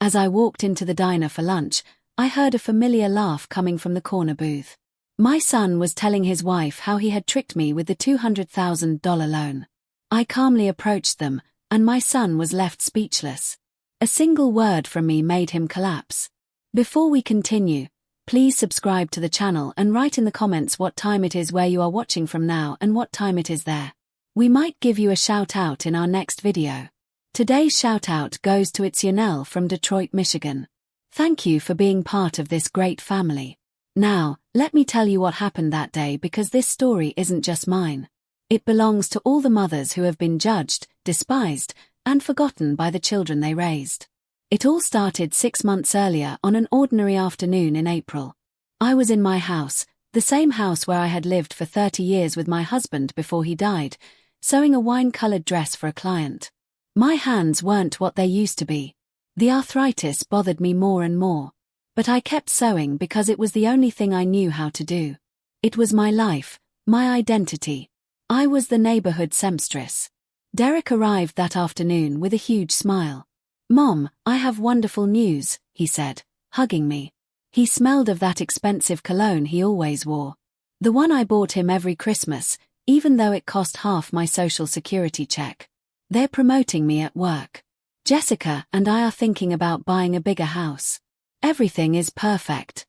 As I walked into the diner for lunch, I heard a familiar laugh coming from the corner booth. My son was telling his wife how he had tricked me with the $200,000 loan. I calmly approached them, and my son was left speechless. A single word from me made him collapse. Before we continue, please subscribe to the channel and write in the comments what time it is where you are watching from now and what time it is there. We might give you a shout out in our next video. Today's shout out goes to Yanelle from Detroit, Michigan. Thank you for being part of this great family. Now, let me tell you what happened that day, because this story isn't just mine. It belongs to all the mothers who have been judged, despised, and forgotten by the children they raised. It all started 6 months earlier on an ordinary afternoon in April. I was in my house, the same house where I had lived for 30 years with my husband before he died, sewing a wine-colored dress for a client. My hands weren't what they used to be. The arthritis bothered me more and more. But I kept sewing because it was the only thing I knew how to do. It was my life, my identity. I was the neighborhood seamstress. Derek arrived that afternoon with a huge smile. "Mom, I have wonderful news," he said, hugging me. He smelled of that expensive cologne he always wore. The one I bought him every Christmas, even though it cost half my Social Security check. "They're promoting me at work. Jessica and I are thinking about buying a bigger house. Everything is perfect."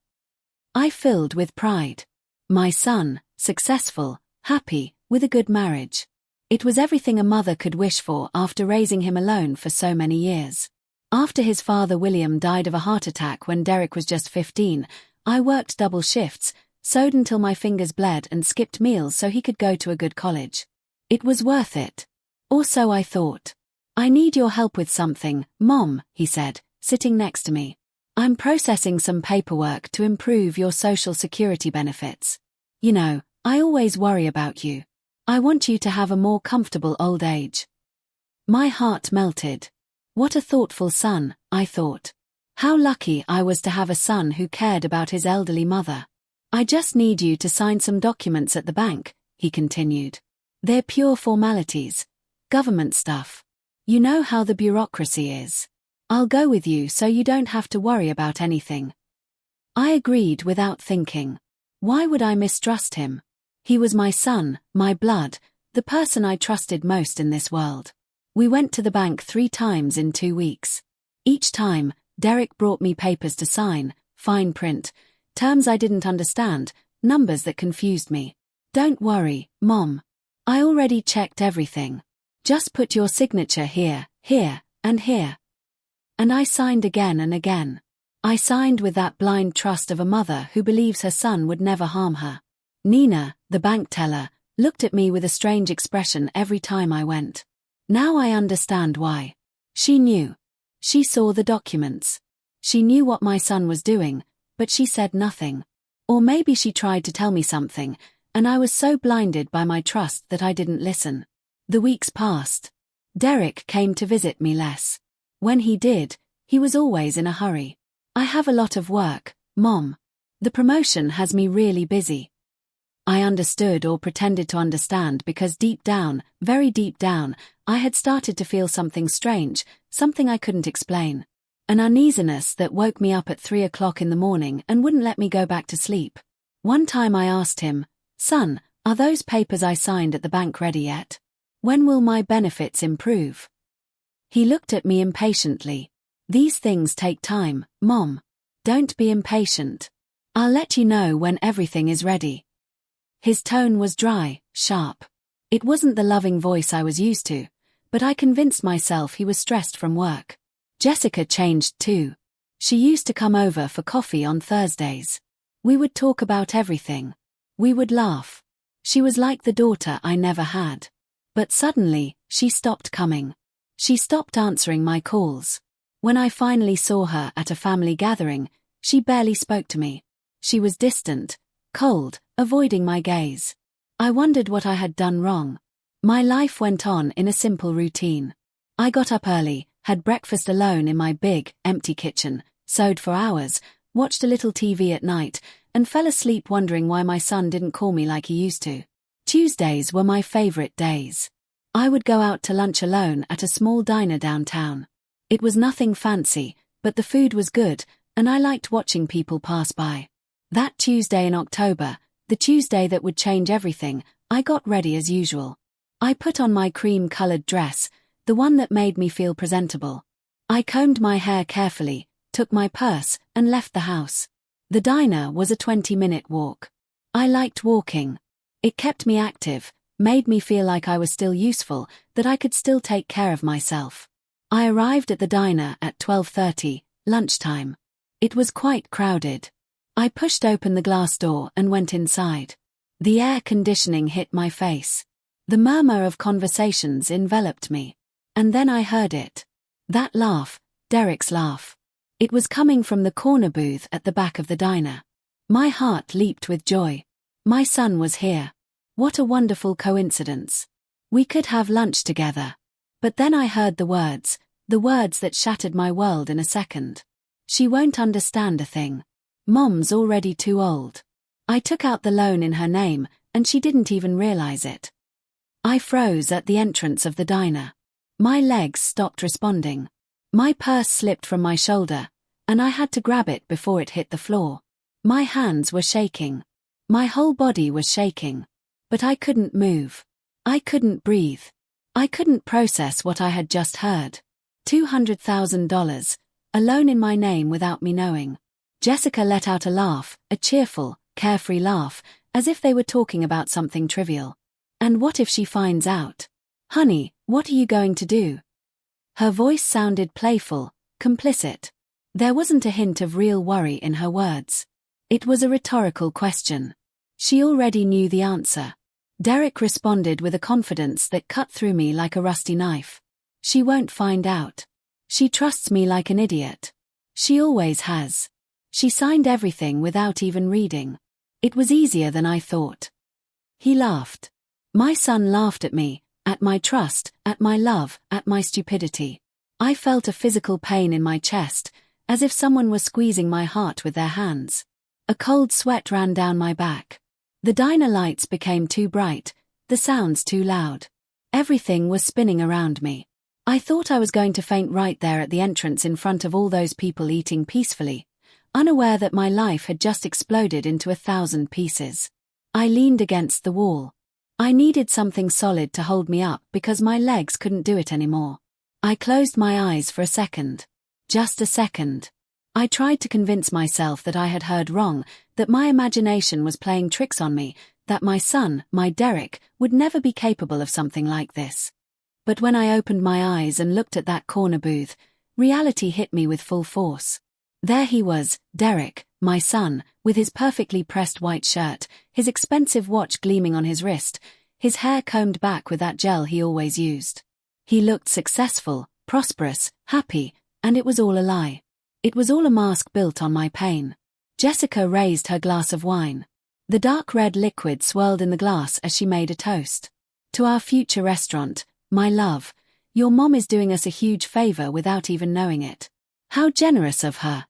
I filled with pride. My son, successful, happy, with a good marriage. It was everything a mother could wish for after raising him alone for so many years. After his father William died of a heart attack when Derek was just 15, I worked double shifts, sewed until my fingers bled, and skipped meals so he could go to a good college. It was worth it. Or so I thought. "I need your help with something, Mom," he said, sitting next to me. "I'm processing some paperwork to improve your Social Security benefits. You know, I always worry about you. I want you to have a more comfortable old age." My heart melted. What a thoughtful son, I thought. How lucky I was to have a son who cared about his elderly mother. "I just need you to sign some documents at the bank," he continued. "They're pure formalities. Government stuff. You know how the bureaucracy is. I'll go with you so you don't have to worry about anything." I agreed without thinking. Why would I mistrust him? He was my son, my blood, the person I trusted most in this world. We went to the bank 3 times in 2 weeks. Each time, Derek brought me papers to sign, fine print, terms I didn't understand, numbers that confused me. "Don't worry, Mom. I already checked everything. Just put your signature here, here, and here." And I signed again and again. I signed with that blind trust of a mother who believes her son would never harm her. Nina, the bank teller, looked at me with a strange expression every time I went. Now I understand why. She knew. She saw the documents. She knew what my son was doing, but she said nothing. Or maybe she tried to tell me something, and I was so blinded by my trust that I didn't listen. The weeks passed. Derek came to visit me less. When he did, he was always in a hurry. "I have a lot of work, Mom. The promotion has me really busy." I understood, or pretended to understand, because deep down, very deep down, I had started to feel something strange, something I couldn't explain. An uneasiness that woke me up at 3 o'clock in the morning and wouldn't let me go back to sleep. One time I asked him, "Son, are those papers I signed at the bank ready yet? When will my benefits improve?" He looked at me impatiently. "These things take time, Mom. Don't be impatient. I'll let you know when everything is ready." His tone was dry, sharp. It wasn't the loving voice I was used to, but I convinced myself he was stressed from work. Jessica changed too. She used to come over for coffee on Thursdays. We would talk about everything. We would laugh. She was like the daughter I never had. But suddenly, she stopped coming. She stopped answering my calls. When I finally saw her at a family gathering, she barely spoke to me. She was distant, cold, avoiding my gaze. I wondered what I had done wrong. My life went on in a simple routine. I got up early, had breakfast alone in my big, empty kitchen, sewed for hours, watched a little TV at night, and fell asleep wondering why my son didn't call me like he used to. Tuesdays were my favorite days. I would go out to lunch alone at a small diner downtown. It was nothing fancy, but the food was good, and I liked watching people pass by. That Tuesday in October, the Tuesday that would change everything, I got ready as usual. I put on my cream-colored dress, the one that made me feel presentable. I combed my hair carefully, took my purse, and left the house. The diner was a 20-minute walk. I liked walking. It kept me active, made me feel like I was still useful, that I could still take care of myself. I arrived at the diner at 12:30, lunchtime. It was quite crowded. I pushed open the glass door and went inside. The air conditioning hit my face. The murmur of conversations enveloped me. And then I heard it. That laugh, Derek's laugh. It was coming from the corner booth at the back of the diner. My heart leaped with joy. My son was here. What a wonderful coincidence. We could have lunch together. But then I heard the words that shattered my world in a second. She won't understand a thing. Mom's already too old. I took out the loan in her name, and she didn't even realize it. I froze at the entrance of the diner. My legs stopped responding. My purse slipped from my shoulder, and I had to grab it before it hit the floor. My hands were shaking. My whole body was shaking. But I couldn't move. I couldn't breathe. I couldn't process what I had just heard. $200,000, a loan in my name without me knowing. Jessica let out a laugh, a cheerful, carefree laugh, as if they were talking about something trivial. And what if she finds out? Honey, what are you going to do? Her voice sounded playful, complicit. There wasn't a hint of real worry in her words. It was a rhetorical question. She already knew the answer. Derek responded with a confidence that cut through me like a rusty knife. She won't find out. She trusts me like an idiot. She always has. She signed everything without even reading. It was easier than I thought. He laughed. My son laughed at me, at my trust, at my love, at my stupidity. I felt a physical pain in my chest, as if someone was squeezing my heart with their hands. A cold sweat ran down my back. The diner lights became too bright, the sounds too loud. Everything was spinning around me. I thought I was going to faint right there at the entrance in front of all those people eating peacefully, unaware that my life had just exploded into 1,000 pieces. I leaned against the wall. I needed something solid to hold me up because my legs couldn't do it anymore. I closed my eyes for a second. Just a second. I tried to convince myself that I had heard wrong, that my imagination was playing tricks on me, that my son, my Derek, would never be capable of something like this. But when I opened my eyes and looked at that corner booth, reality hit me with full force. There he was, Derek, my son, with his perfectly pressed white shirt, his expensive watch gleaming on his wrist, his hair combed back with that gel he always used. He looked successful, prosperous, happy, and it was all a lie. It was all a mask built on my pain. Jessica raised her glass of wine. The dark red liquid swirled in the glass as she made a toast. To our future restaurant, my love, your mom is doing us a huge favor without even knowing it. How generous of her.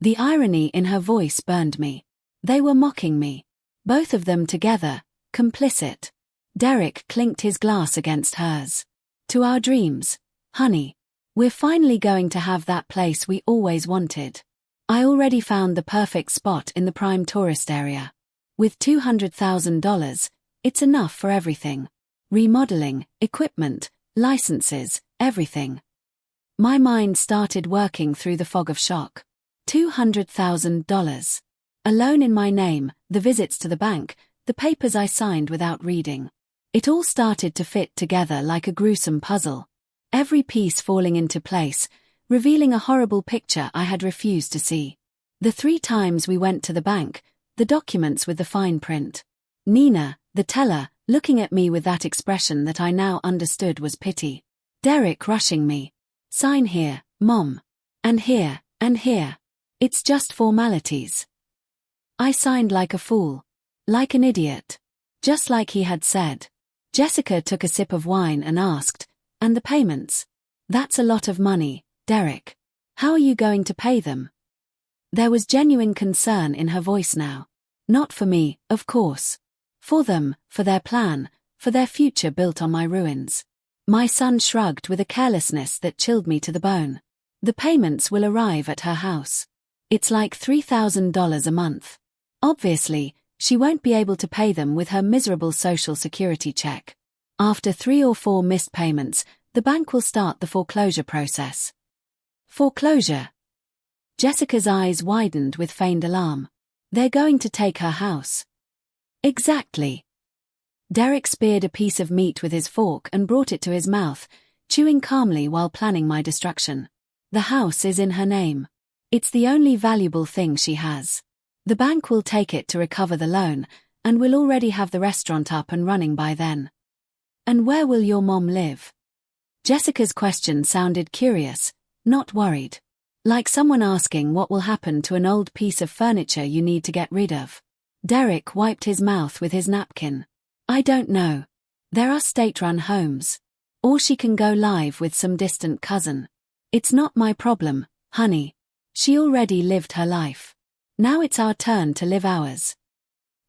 The irony in her voice burned me. They were mocking me. Both of them together, complicit. Derek clinked his glass against hers. To our dreams, honey. We're finally going to have that place we always wanted. I already found the perfect spot in the prime tourist area. With $200,000, it's enough for everything. Remodeling, equipment, licenses, everything. My mind started working through the fog of shock. $200,000. A loan in my name, the visits to the bank, the papers I signed without reading. It all started to fit together like a gruesome puzzle. Every piece falling into place, revealing a horrible picture I had refused to see. The 3 times we went to the bank, the documents with the fine print. Nina, the teller, looking at me with that expression that I now understood was pity. Derek rushing me. Sign here, Mom. And here, and here. It's just formalities. I signed like a fool. Like an idiot. Just like he had said. Jessica took a sip of wine and asked, and the payments? That's a lot of money, Derek. How are you going to pay them? There was genuine concern in her voice now. Not for me, of course. For them, for their plan, for their future built on my ruins. My son shrugged with a carelessness that chilled me to the bone. The payments will arrive at her house. It's like $3,000 a month. Obviously, she won't be able to pay them with her miserable Social Security check. After 3 or 4 missed payments, the bank will start the foreclosure process. Foreclosure? Jessica's eyes widened with feigned alarm. They're going to take her house. Exactly. Derek speared a piece of meat with his fork and brought it to his mouth, chewing calmly while planning my destruction. The house is in her name. It's the only valuable thing she has. The bank will take it to recover the loan, and we'll already have the restaurant up and running by then. And where will your mom live? Jessica's question sounded curious, not worried. Like someone asking what will happen to an old piece of furniture you need to get rid of. Derek wiped his mouth with his napkin. I don't know. There are state-run homes. Or she can go live with some distant cousin. It's not my problem, honey. She already lived her life. Now it's our turn to live ours.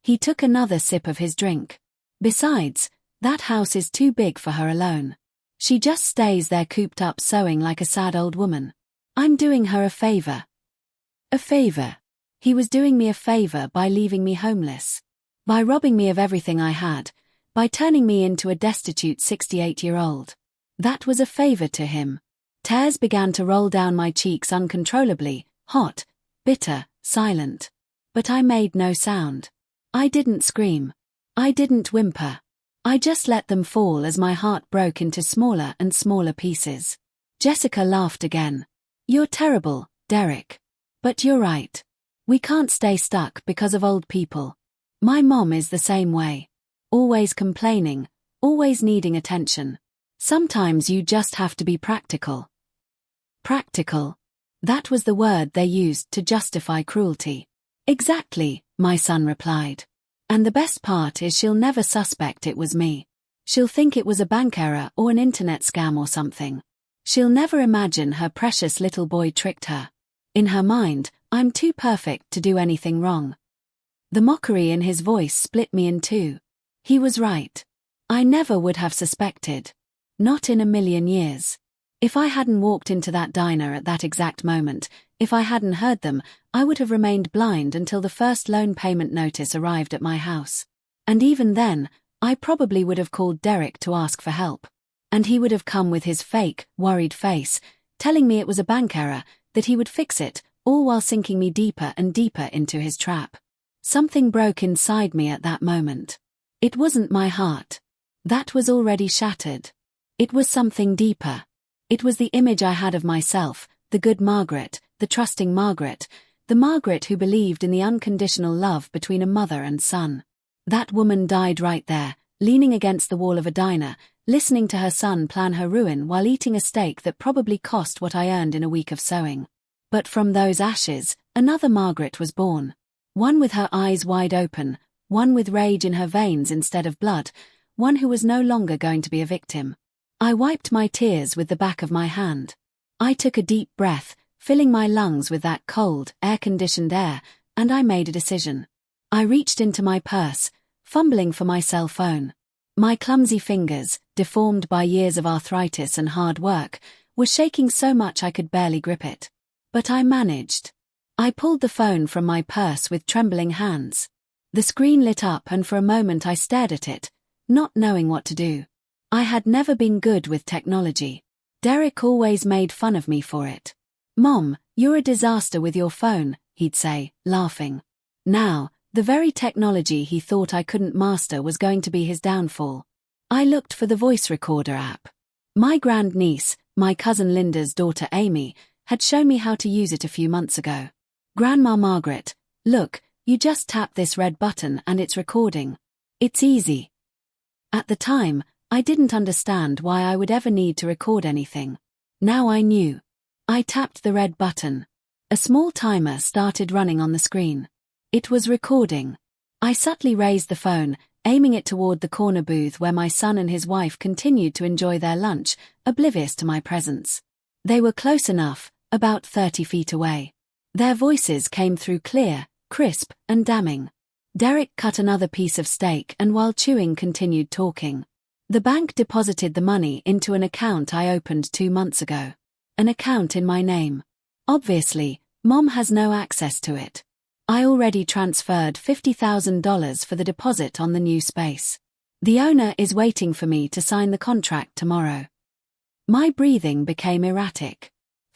He took another sip of his drink. Besides, that house is too big for her alone. She just stays there cooped up sewing like a sad old woman. I'm doing her a favor. A favor? He was doing me a favor by leaving me homeless. By robbing me of everything I had. By turning me into a destitute 68-year-old. That was a favor to him. Tears began to roll down my cheeks uncontrollably, hot, bitter, silent. But I made no sound. I didn't scream. I didn't whimper. I just let them fall as my heart broke into smaller and smaller pieces. Jessica laughed again. You're terrible, Derek. But you're right. We can't stay stuck because of old people. My mom is the same way. Always complaining, always needing attention. Sometimes you just have to be practical. Practical. That was the word they used to justify cruelty. Exactly, my son replied. And the best part is she'll never suspect it was me. She'll think it was a bank error or an internet scam or something. She'll never imagine her precious little boy tricked her. In her mind, I'm too perfect to do anything wrong. The mockery in his voice split me in two. He was right. I never would have suspected. Not in a million years. If I hadn't walked into that diner at that exact moment, if I hadn't heard them, I would have remained blind until the first loan payment notice arrived at my house. And even then, I probably would have called Derek to ask for help. And he would have come with his fake, worried face, telling me it was a bank error, that he would fix it, all while sinking me deeper and deeper into his trap. Something broke inside me at that moment. It wasn't my heart. That was already shattered. It was something deeper. It was the image I had of myself, the good Margaret, the trusting Margaret, the Margaret who believed in the unconditional love between a mother and son. That woman died right there, leaning against the wall of a diner, listening to her son plan her ruin while eating a steak that probably cost what I earned in a week of sewing. But from those ashes, another Margaret was born. One with her eyes wide open, one with rage in her veins instead of blood, one who was no longer going to be a victim. I wiped my tears with the back of my hand. I took a deep breath, filling my lungs with that cold, air-conditioned air, and I made a decision. I reached into my purse, fumbling for my cell phone. My clumsy fingers, deformed by years of arthritis and hard work, were shaking so much I could barely grip it. But I managed. I pulled the phone from my purse with trembling hands. The screen lit up and for a moment I stared at it, not knowing what to do. I had never been good with technology. Derek always made fun of me for it. "Mom, you're a disaster with your phone," he'd say, laughing. Now, the very technology he thought I couldn't master was going to be his downfall. I looked for the voice recorder app. My grandniece, my cousin Linda's daughter Amy, had shown me how to use it a few months ago. "Grandma Margaret, look, you just tap this red button and it's recording. It's easy." At the time, I didn't understand why I would ever need to record anything. Now I knew. I tapped the red button. A small timer started running on the screen. It was recording. I subtly raised the phone, aiming it toward the corner booth where my son and his wife continued to enjoy their lunch, oblivious to my presence. They were close enough, about 30 feet away. Their voices came through clear, crisp, and damning. Derek cut another piece of steak and while chewing continued talking. "The bank deposited the money into an account I opened 2 months ago. An account in my name. Obviously, Mom has no access to it. I already transferred $50,000 for the deposit on the new space. The owner is waiting for me to sign the contract tomorrow. My breathing became erratic.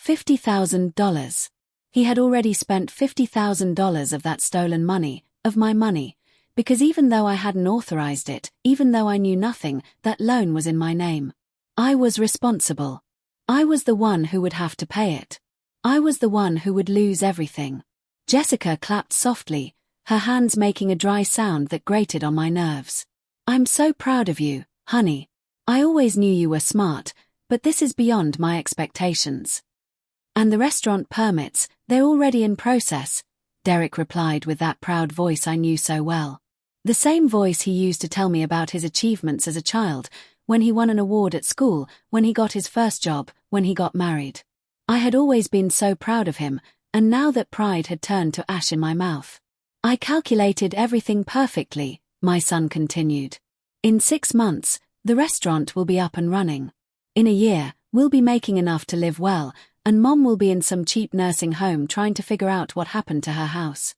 $50,000. He had already spent $50,000 of that stolen money, of my money, because even though I hadn't authorized it, even though I knew nothing, that loan was in my name. I was responsible. I was the one who would have to pay it. I was the one who would lose everything. Jessica clapped softly, her hands making a dry sound that grated on my nerves. I'm so proud of you, honey. I always knew you were smart, but this is beyond my expectations. And the restaurant permits, they're already in process, Derek replied with that proud voice I knew so well. The same voice he used to tell me about his achievements as a child, when he won an award at school, when he got his first job, when he got married. I had always been so proud of him, and now that pride had turned to ash in my mouth. I calculated everything perfectly, my son continued. In 6 months, the restaurant will be up and running. In a year, we'll be making enough to live well, and Mom will be in some cheap nursing home trying to figure out what happened to her house.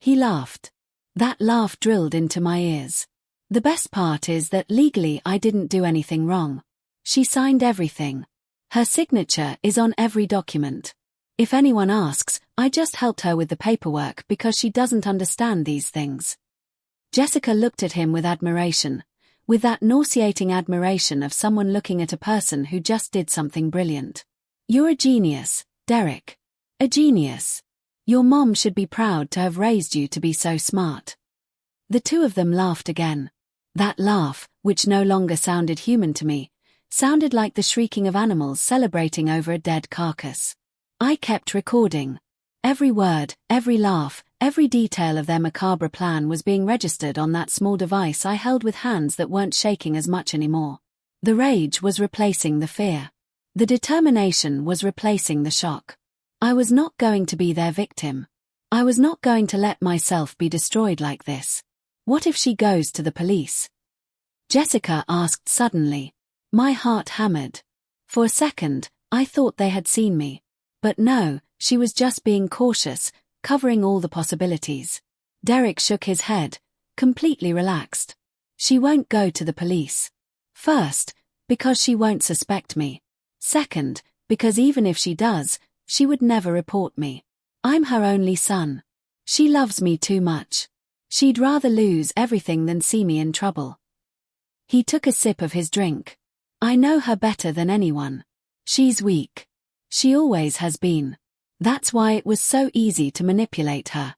He laughed. That laugh drilled into my ears. The best part is that legally I didn't do anything wrong. She signed everything. Her signature is on every document. If anyone asks, I just helped her with the paperwork because she doesn't understand these things. Jessica looked at him with admiration, with that nauseating admiration of someone looking at a person who just did something brilliant. You're a genius, Derek. A genius. Your mom should be proud to have raised you to be so smart. The two of them laughed again. That laugh, which no longer sounded human to me, sounded like the shrieking of animals celebrating over a dead carcass. I kept recording. Every word, every laugh, every detail of their macabre plan was being registered on that small device I held with hands that weren't shaking as much anymore. The rage was replacing the fear. The determination was replacing the shock. I was not going to be their victim. I was not going to let myself be destroyed like this. What if she goes to the police? Jessica asked suddenly. My heart hammered. For a second, I thought they had seen me. But no, she was just being cautious, covering all the possibilities. Derek shook his head, completely relaxed. She won't go to the police. First, because she won't suspect me. Second, because even if she does, she would never report me. I'm her only son. She loves me too much. She'd rather lose everything than see me in trouble. He took a sip of his drink. I know her better than anyone. She's weak. She always has been. That's why it was so easy to manipulate her.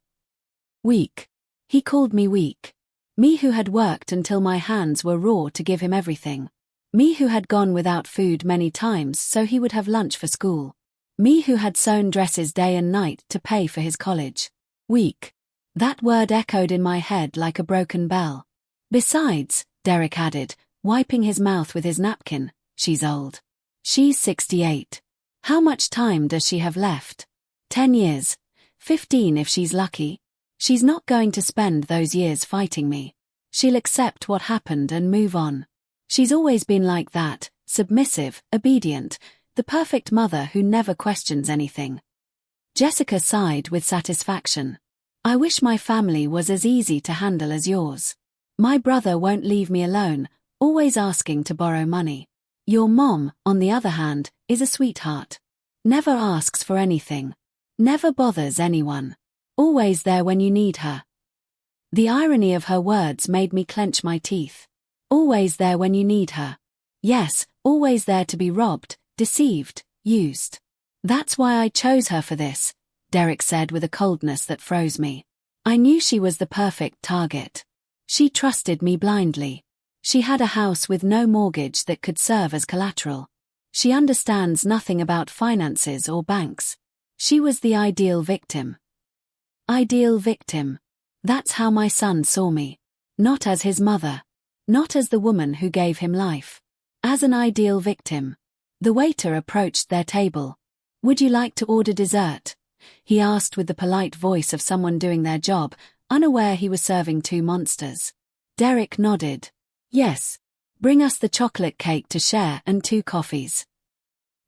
Weak. He called me weak. Me who had worked until my hands were raw to give him everything. Me who had gone without food many times so he would have lunch for school. Me who had sewn dresses day and night to pay for his college. Weak. That word echoed in my head like a broken bell. Besides, Derek added, wiping his mouth with his napkin, she's old. She's 68. How much time does she have left? 10 years. 15 if she's lucky. She's not going to spend those years fighting me. She'll accept what happened and move on. She's always been like that, submissive, obedient, the perfect mother who never questions anything. Jessica sighed with satisfaction. I wish my family was as easy to handle as yours. My brother won't leave me alone, always asking to borrow money. Your mom, on the other hand, is a sweetheart. Never asks for anything. Never bothers anyone. Always there when you need her. The irony of her words made me clench my teeth. Always there when you need her. Yes, always there to be robbed, deceived, used. That's why I chose her for this, Derek said with a coldness that froze me. I knew she was the perfect target. She trusted me blindly. She had a house with no mortgage that could serve as collateral. She understands nothing about finances or banks. She was the ideal victim. Ideal victim. That's how my son saw me. Not as his mother. Not as the woman who gave him life. As an ideal victim. The waiter approached their table. Would you like to order dessert? He asked with the polite voice of someone doing their job, unaware he was serving two monsters. Derek nodded. Yes. Bring us the chocolate cake to share and 2 coffees.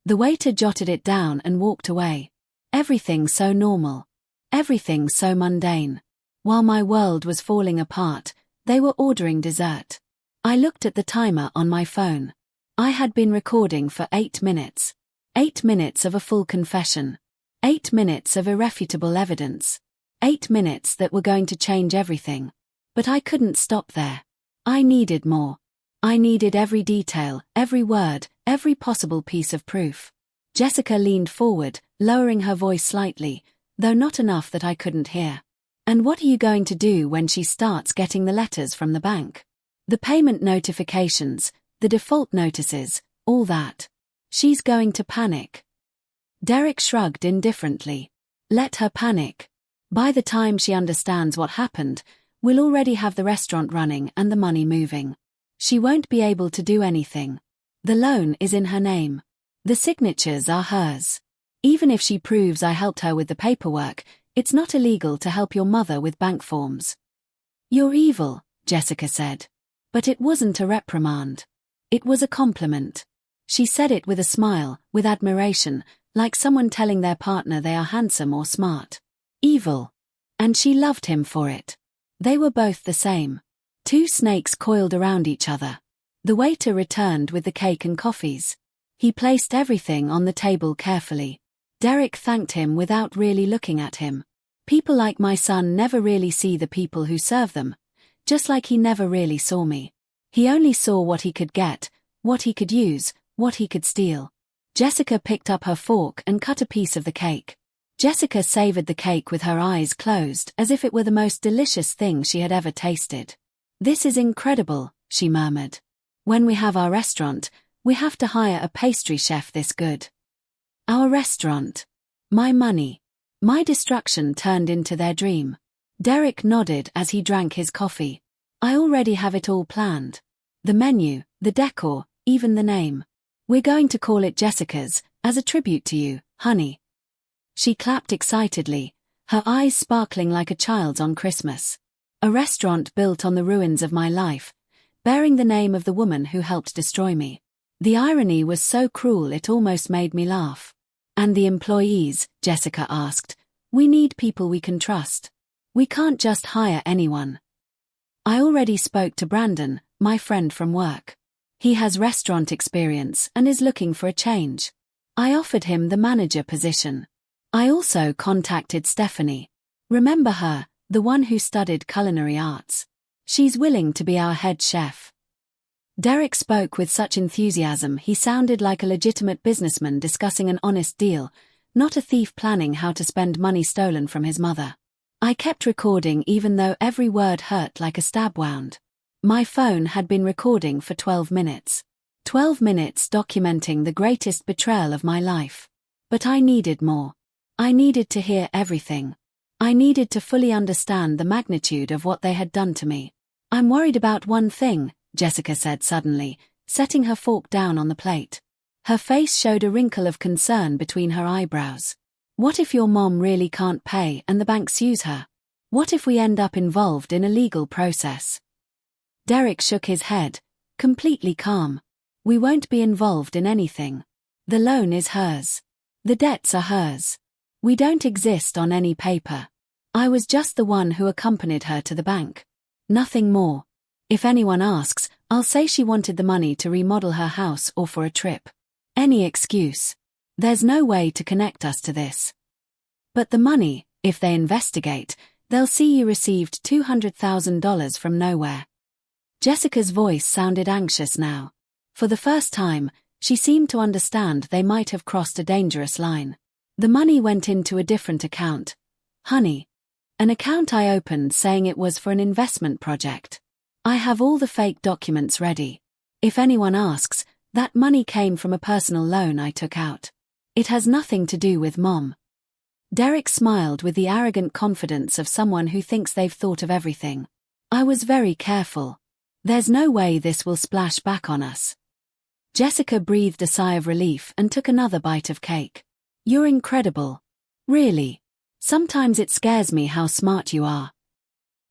The waiter jotted it down and walked away. Everything so normal. Everything so mundane. While my world was falling apart, they were ordering dessert. I looked at the timer on my phone. I had been recording for 8 minutes. 8 minutes of a full confession. 8 minutes of irrefutable evidence. 8 minutes that were going to change everything. But I couldn't stop there. I needed more. I needed every detail, every word, every possible piece of proof. Jessica leaned forward, lowering her voice slightly, though not enough that I couldn't hear. And what are you going to do when she starts getting the letters from the bank? The payment notifications, the default notices, all that. She's going to panic. Derek shrugged indifferently. Let her panic. By the time she understands what happened, we'll already have the restaurant running and the money moving. She won't be able to do anything. The loan is in her name. The signatures are hers. Even if she proves I helped her with the paperwork, it's not illegal to help your mother with bank forms. You're evil, Jessica said. But it wasn't a reprimand. It was a compliment. She said it with a smile, with admiration, like someone telling their partner they are handsome or smart. Evil. And she loved him for it. They were both the same. Two snakes coiled around each other. The waiter returned with the cake and coffees. He placed everything on the table carefully. Derek thanked him without really looking at him. People like my son never really see the people who serve them, just like he never really saw me. He only saw what he could get, what he could use, what he could steal. Jessica picked up her fork and cut a piece of the cake. Jessica savored the cake with her eyes closed as if it were the most delicious thing she had ever tasted. This is incredible, she murmured. When we have our restaurant, we have to hire a pastry chef this good. Our restaurant. My money. My destruction turned into their dream. Derek nodded as he drank his coffee. I already have it all planned. The menu, the decor, even the name. We're going to call it Jessica's, as a tribute to you, honey. She clapped excitedly, her eyes sparkling like a child's on Christmas. A restaurant built on the ruins of my life, bearing the name of the woman who helped destroy me. The irony was so cruel it almost made me laugh. And the employees, Jessica asked. We need people we can trust. We can't just hire anyone. I already spoke to Brandon, my friend from work. He has restaurant experience and is looking for a change. I offered him the manager position. I also contacted Stephanie. Remember her, the one who studied culinary arts. She's willing to be our head chef. Derek spoke with such enthusiasm he sounded like a legitimate businessman discussing an honest deal, not a thief planning how to spend money stolen from his mother. I kept recording even though every word hurt like a stab wound. My phone had been recording for 12 minutes. 12 minutes documenting the greatest betrayal of my life. But I needed more. I needed to hear everything. I needed to fully understand the magnitude of what they had done to me. I'm worried about one thing, Jessica said suddenly, setting her fork down on the plate. Her face showed a wrinkle of concern between her eyebrows. What if your mom really can't pay and the bank sues her? What if we end up involved in a legal process? Derek shook his head, completely calm. We won't be involved in anything. The loan is hers. The debts are hers. We don't exist on any paper. I was just the one who accompanied her to the bank. Nothing more. If anyone asks, I'll say she wanted the money to remodel her house or for a trip. Any excuse. There's no way to connect us to this. But the money, if they investigate, they'll see you received $200,000 from nowhere. Jessica's voice sounded anxious now. For the first time, she seemed to understand they might have crossed a dangerous line. The money went into a different account. Honey. An account I opened saying it was for an investment project. I have all the fake documents ready. If anyone asks, that money came from a personal loan I took out. It has nothing to do with Mom. Derek smiled with the arrogant confidence of someone who thinks they've thought of everything. I was very careful. There's no way this will splash back on us. Jessica breathed a sigh of relief and took another bite of cake. You're incredible. Really. Sometimes it scares me how smart you are.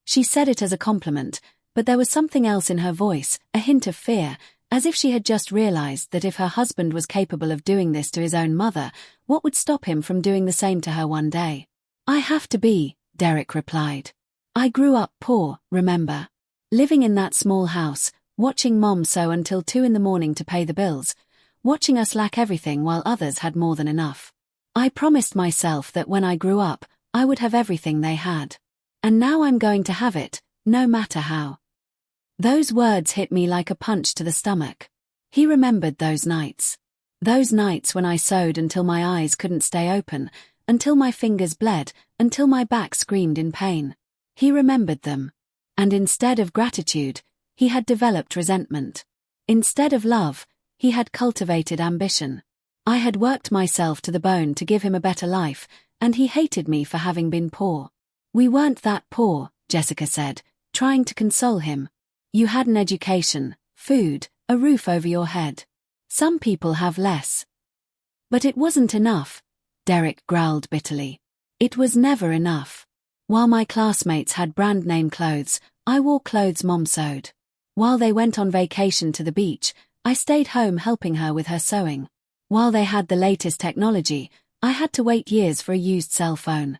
She said it as a compliment, but there was something else in her voice, a hint of fear, As if she had just realized that if her husband was capable of doing this to his own mother, what would stop him from doing the same to her one day? I have to be, Derek replied. I grew up poor, remember? Living in that small house, watching Mom sew until 2 in the morning to pay the bills, watching us lack everything while others had more than enough. I promised myself that when I grew up, I would have everything they had. And now I'm going to have it, no matter how. Those words hit me like a punch to the stomach. He remembered those nights. Those nights when I sewed until my eyes couldn't stay open, until my fingers bled, until my back screamed in pain. He remembered them. And instead of gratitude, he had developed resentment. Instead of love, he had cultivated ambition. I had worked myself to the bone to give him a better life, and he hated me for having been poor. We weren't that poor, Jessica said, trying to console him. You had an education, food, a roof over your head. Some people have less. But it wasn't enough, Derek growled bitterly. It was never enough. While my classmates had brand-name clothes, I wore clothes Mom sewed. While they went on vacation to the beach, I stayed home helping her with her sewing. While they had the latest technology, I had to wait years for a used cell phone.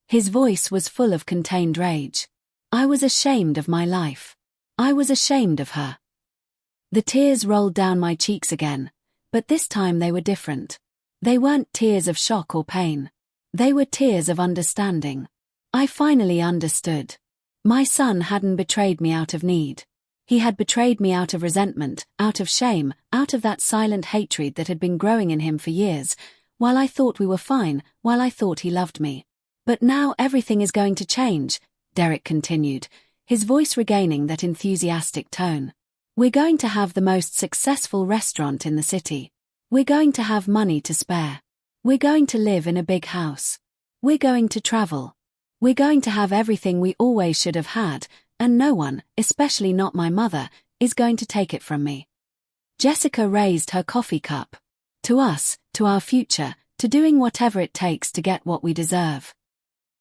His voice was full of contained rage. I was ashamed of my life. I was ashamed of her. The tears rolled down my cheeks again, but this time they were different. They weren't tears of shock or pain. They were tears of understanding. I finally understood. My son hadn't betrayed me out of need. He had betrayed me out of resentment, out of shame, out of that silent hatred that had been growing in him for years, while I thought we were fine, while I thought he loved me. But now everything is going to change, Derek continued, his voice regaining that enthusiastic tone. We're going to have the most successful restaurant in the city. We're going to have money to spare. We're going to live in a big house. We're going to travel. We're going to have everything we always should have had, and no one, especially not my mother, is going to take it from me. Jessica raised her coffee cup. To us, to our future, to doing whatever it takes to get what we deserve.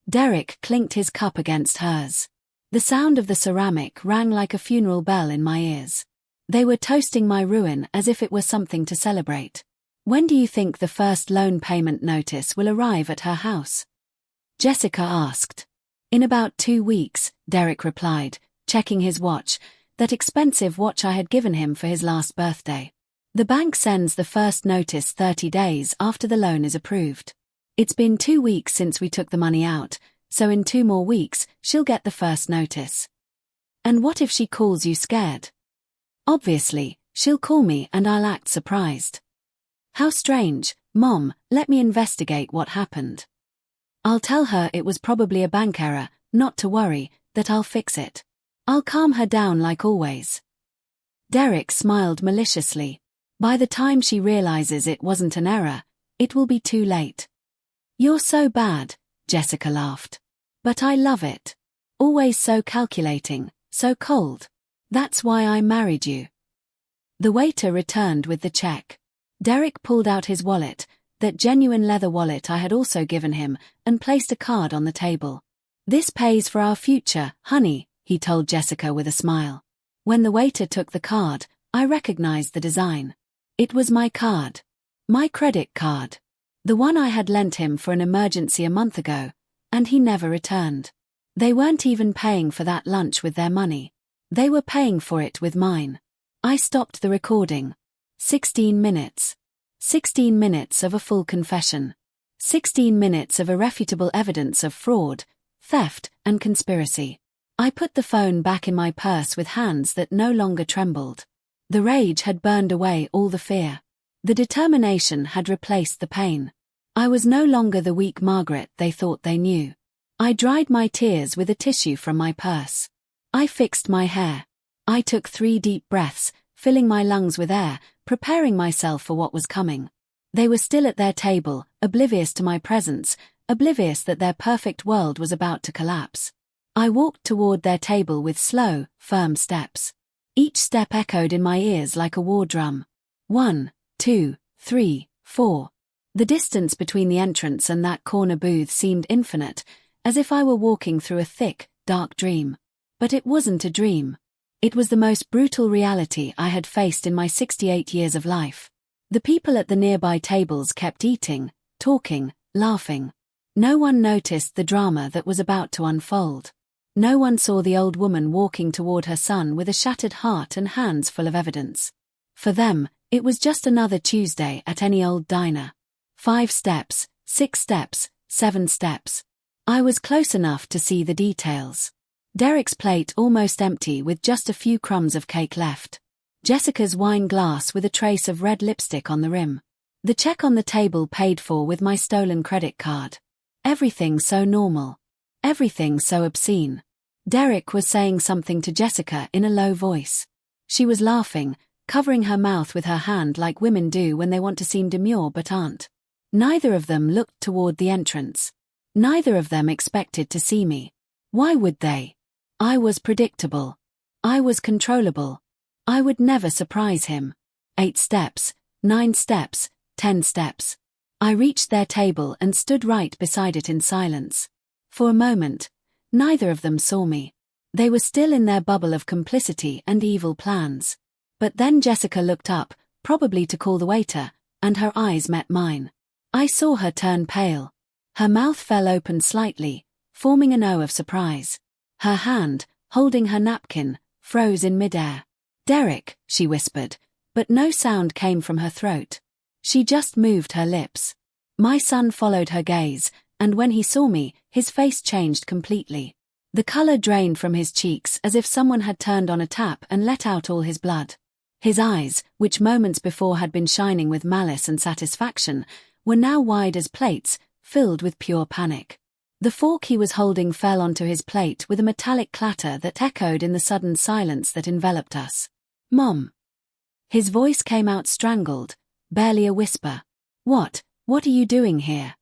Derek clinked his cup against hers. The sound of the ceramic rang like a funeral bell in my ears. They were toasting my ruin as if it were something to celebrate. When do you think the first loan payment notice will arrive at her house? Jessica asked. In about 2 weeks, Derek replied, checking his watch, that expensive watch I had given him for his last birthday. The bank sends the first notice 30 days after the loan is approved. It's been 2 weeks since we took the money out, so in 2 more weeks, she'll get the first notice. And what if she calls you scared? Obviously, she'll call me and I'll act surprised. How strange, Mom, let me investigate what happened. I'll tell her it was probably a bank error, not to worry, that I'll fix it. I'll calm her down like always. Derek smiled maliciously. By the time she realizes it wasn't an error, it will be too late. You're so bad, Jessica laughed. But I love it. Always so calculating, so cold. That's why I married you. The waiter returned with the check. Derek pulled out his wallet, that genuine leather wallet I had also given him, and placed a card on the table. This pays for our future, honey, he told Jessica with a smile. When the waiter took the card, I recognized the design. It was my card. My credit card. The one I had lent him for an emergency a month ago, and he never returned. They weren't even paying for that lunch with their money. They were paying for it with mine. I stopped the recording. 16 minutes. 16 minutes of a full confession. 16 minutes of irrefutable evidence of fraud, theft, and conspiracy. I put the phone back in my purse with hands that no longer trembled. The rage had burned away all the fear. The determination had replaced the pain. I was no longer the weak Margaret they thought they knew. I dried my tears with a tissue from my purse. I fixed my hair. I took 3 deep breaths, filling my lungs with air, preparing myself for what was coming. They were still at their table, oblivious to my presence, oblivious that their perfect world was about to collapse. I walked toward their table with slow, firm steps. Each step echoed in my ears like a war drum. 1, 2, 3, 4. The distance between the entrance and that corner booth seemed infinite, as if I were walking through a thick, dark dream. But it wasn't a dream. It was the most brutal reality I had faced in my 68 years of life. The people at the nearby tables kept eating, talking, laughing. No one noticed the drama that was about to unfold. No one saw the old woman walking toward her son with a shattered heart and hands full of evidence. For them, it was just another Tuesday at any old diner. 5 steps, 6 steps, 7 steps. I was close enough to see the details. Derek's plate almost empty with just a few crumbs of cake left. Jessica's wine glass with a trace of red lipstick on the rim. The check on the table paid for with my stolen credit card. Everything so normal. Everything so obscene. Derek was saying something to Jessica in a low voice. She was laughing, covering her mouth with her hand like women do when they want to seem demure but aren't. Neither of them looked toward the entrance. Neither of them expected to see me. Why would they? I was predictable. I was controllable. I would never surprise him. 8 steps, 9 steps, 10 steps. I reached their table and stood right beside it in silence. For a moment, neither of them saw me. They were still in their bubble of complicity and evil plans. But then Jessica looked up, probably to call the waiter, and her eyes met mine. I saw her turn pale. Her mouth fell open slightly, forming an O of surprise. Her hand, holding her napkin, froze in midair. "Derek," she whispered, but no sound came from her throat. She just moved her lips. My son followed her gaze, and when he saw me, his face changed completely. The color drained from his cheeks as if someone had turned on a tap and let out all his blood. His eyes, which moments before had been shining with malice and satisfaction, were now wide as plates, filled with pure panic. The fork he was holding fell onto his plate with a metallic clatter that echoed in the sudden silence that enveloped us. "Mom." His voice came out strangled, barely a whisper. What are you doing here?"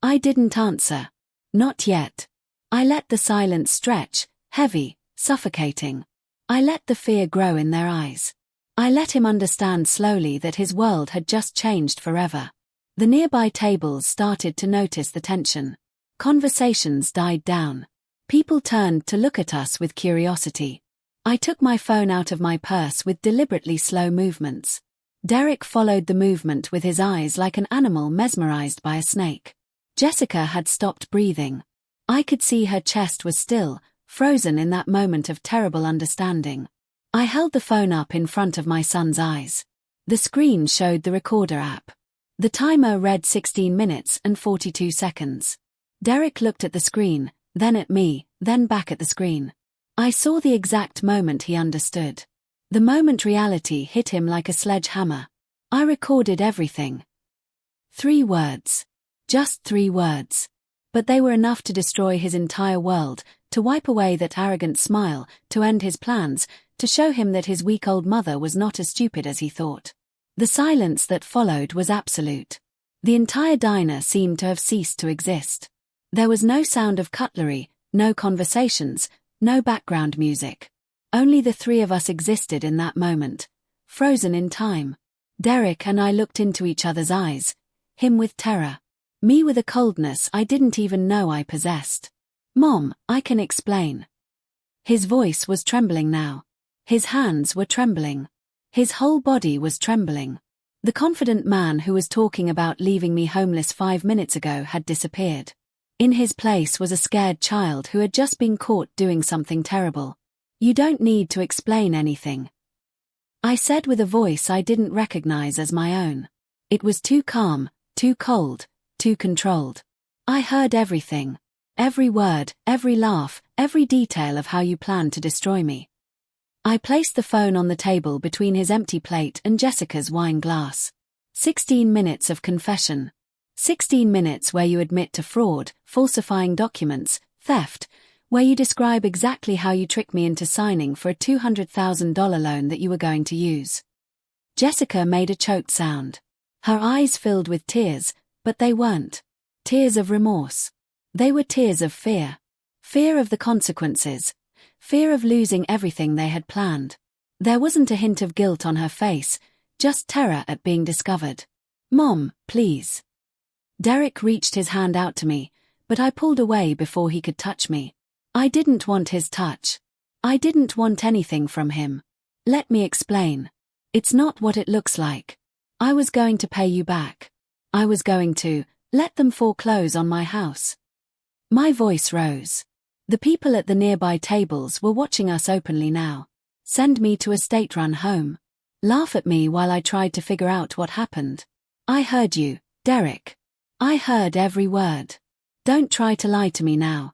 I didn't answer. Not yet. I let the silence stretch, heavy, suffocating. I let the fear grow in their eyes. I let him understand slowly that his world had just changed forever. The nearby tables started to notice the tension. Conversations died down. People turned to look at us with curiosity. I took my phone out of my purse with deliberately slow movements. Derek followed the movement with his eyes like an animal mesmerized by a snake. Jessica had stopped breathing. I could see her chest was still, frozen in that moment of terrible understanding. I held the phone up in front of my son's eyes. The screen showed the recorder app. The timer read 16 minutes and 42 seconds. Derek looked at the screen, then at me, then back at the screen. I saw the exact moment he understood. The moment reality hit him like a sledgehammer. I recorded everything. 3 words. Just 3 words. But they were enough to destroy his entire world, to wipe away that arrogant smile, to end his plans, to show him that his weak old mother was not as stupid as he thought. The silence that followed was absolute. The entire diner seemed to have ceased to exist. There was no sound of cutlery, no conversations, no background music. Only the 3 of us existed in that moment, frozen in time. Derek and I looked into each other's eyes, him with terror, me with a coldness I didn't even know I possessed. "Mom, I can explain." His voice was trembling now. His hands were trembling. His whole body was trembling. The confident man who was talking about leaving me homeless 5 minutes ago had disappeared. In his place was a scared child who had just been caught doing something terrible. "You don't need to explain anything," I said with a voice I didn't recognize as my own. It was too calm, too cold, too controlled. "I heard everything. Every word, every laugh, every detail of how you planned to destroy me." I placed the phone on the table between his empty plate and Jessica's wine glass. 16 minutes of confession. 16 minutes where you admit to fraud, falsifying documents, theft, where you describe exactly how you tricked me into signing for a $200,000 loan that you were going to use. Jessica made a choked sound. Her eyes filled with tears, but they weren't tears of remorse. They were tears of fear. Fear of the consequences. Fear of losing everything they had planned. There wasn't a hint of guilt on her face, just terror at being discovered. "Mom, please." Derek reached his hand out to me, but I pulled away before he could touch me. I didn't want his touch. I didn't want anything from him. Let me explain. It's not what it looks like. I was going to pay you back. I was going to let them foreclose on my house. My voice rose. The people at the nearby tables were watching us openly now. Send me to a state-run home. Laugh at me while I tried to figure out what happened. I heard you, Derek. I heard every word. Don't try to lie to me now.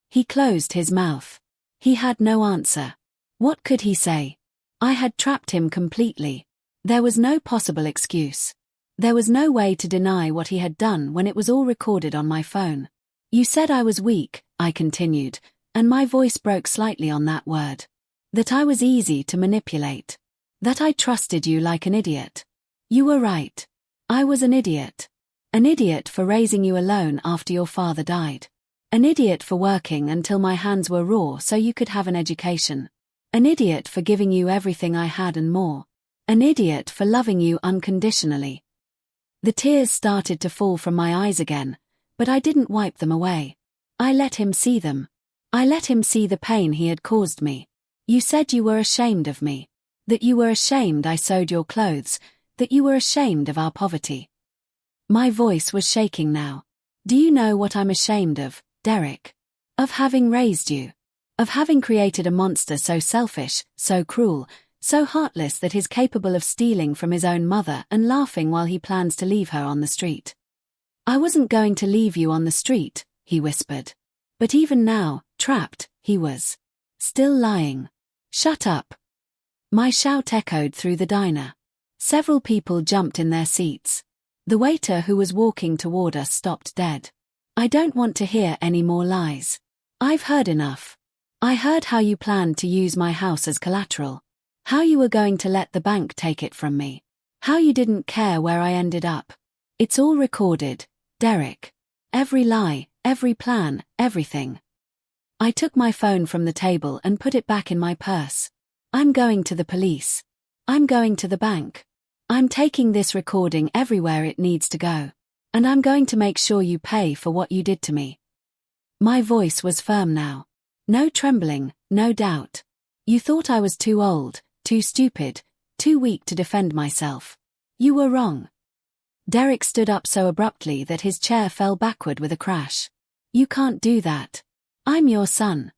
He closed his mouth. He had no answer. What could he say? I had trapped him completely. There was no possible excuse. There was no way to deny what he had done when it was all recorded on my phone. You said I was weak, I continued, and my voice broke slightly on that word. That I was easy to manipulate. That I trusted you like an idiot. You were right. I was an idiot. An idiot for raising you alone after your father died. An idiot for working until my hands were raw so you could have an education. An idiot for giving you everything I had and more. An idiot for loving you unconditionally. The tears started to fall from my eyes again, but I didn't wipe them away. I let him see them. I let him see the pain he had caused me. You said you were ashamed of me. That you were ashamed I sewed your clothes, that you were ashamed of our poverty. My voice was shaking now. Do you know what I'm ashamed of, Derek? Of having raised you. Of having created a monster so selfish, so cruel, so heartless that he's capable of stealing from his own mother and laughing while he plans to leave her on the street. I wasn't going to leave you on the street, he whispered. But even now, trapped, he was. Still lying. Shut up. My shout echoed through the diner. Several people jumped in their seats. The waiter who was walking toward us stopped dead. I don't want to hear any more lies. I've heard enough. I heard how you planned to use my house as collateral. How you were going to let the bank take it from me. How you didn't care where I ended up. It's all recorded, Derek. Every lie, every plan, everything. I took my phone from the table and put it back in my purse. I'm going to the police. I'm going to the bank. I'm taking this recording everywhere it needs to go. And I'm going to make sure you pay for what you did to me. My voice was firm now. No trembling, no doubt. You thought I was too old, too stupid, too weak to defend myself. You were wrong. Derek stood up so abruptly that his chair fell backward with a crash. You can't do that. I'm your son.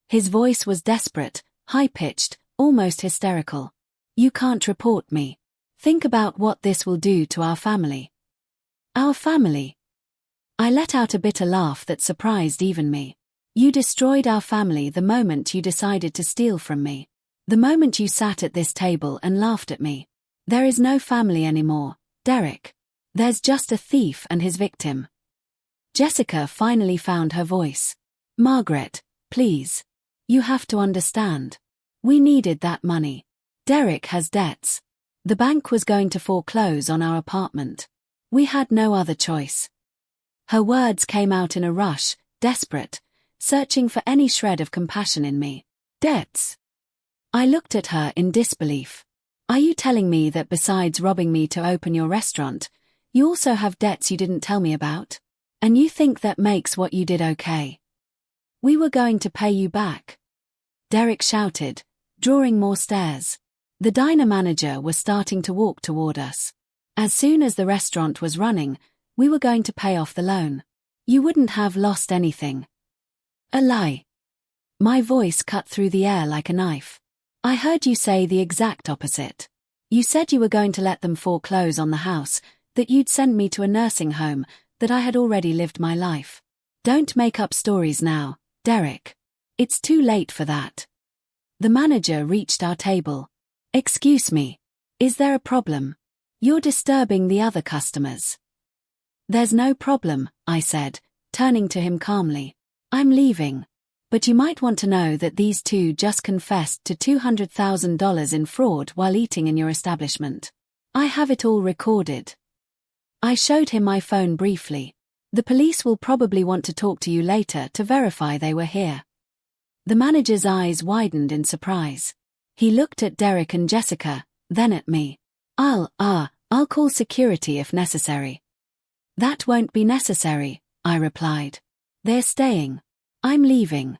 His voice was desperate, high-pitched, almost hysterical. You can't report me. Think about what this will do to our family. Our family. I let out a bitter laugh that surprised even me. You destroyed our family the moment you decided to steal from me. The moment you sat at this table and laughed at me. There is no family anymore, Derek. There's just a thief and his victim. Jessica finally found her voice. Margaret, please. You have to understand. We needed that money. Derek has debts. The bank was going to foreclose on our apartment. We had no other choice. Her words came out in a rush, desperate, searching for any shred of compassion in me. Debts? I looked at her in disbelief. Are you telling me that besides robbing me to open your restaurant, you also have debts you didn't tell me about? And you think that makes what you did okay? We were going to pay you back. Derek shouted, drawing more stares. The diner manager was starting to walk toward us. As soon as the restaurant was running, we were going to pay off the loan. You wouldn't have lost anything. A lie. My voice cut through the air like a knife. I heard you say the exact opposite. You said you were going to let them foreclose on the house, that you'd send me to a nursing home, that I had already lived my life. Don't make up stories now, Derek. It's too late for that. The manager reached our table. Excuse me. Is there a problem? You're disturbing the other customers. There's no problem, I said, turning to him calmly. I'm leaving. But you might want to know that these two just confessed to $200,000 in fraud while eating in your establishment. I have it all recorded. I showed him my phone briefly. The police will probably want to talk to you later to verify they were here. The manager's eyes widened in surprise. He looked at Derek and Jessica, then at me. I'll call security if necessary. That won't be necessary, I replied. They're staying. I'm leaving.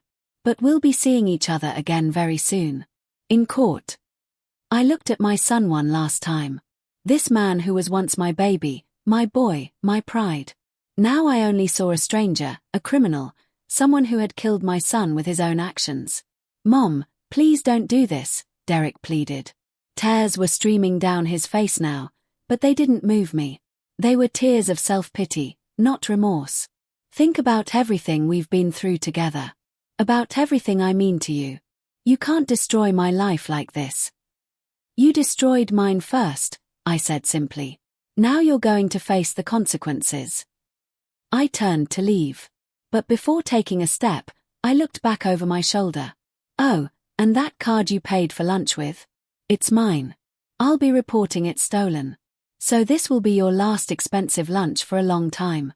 But we'll be seeing each other again very soon. In court. I looked at my son one last time. This man who was once my baby, my boy, my pride. Now I only saw a stranger, a criminal, someone who had killed my son with his own actions. Mom, please don't do this, Derek pleaded. Tears were streaming down his face now, but they didn't move me. They were tears of self-pity, not remorse. Think about everything we've been through together. About everything I mean to you. You can't destroy my life like this. You destroyed mine first, I said simply. Now you're going to face the consequences. I turned to leave. But before taking a step, I looked back over my shoulder. Oh, and that card you paid for lunch with? It's mine. I'll be reporting it stolen. So this will be your last expensive lunch for a long time.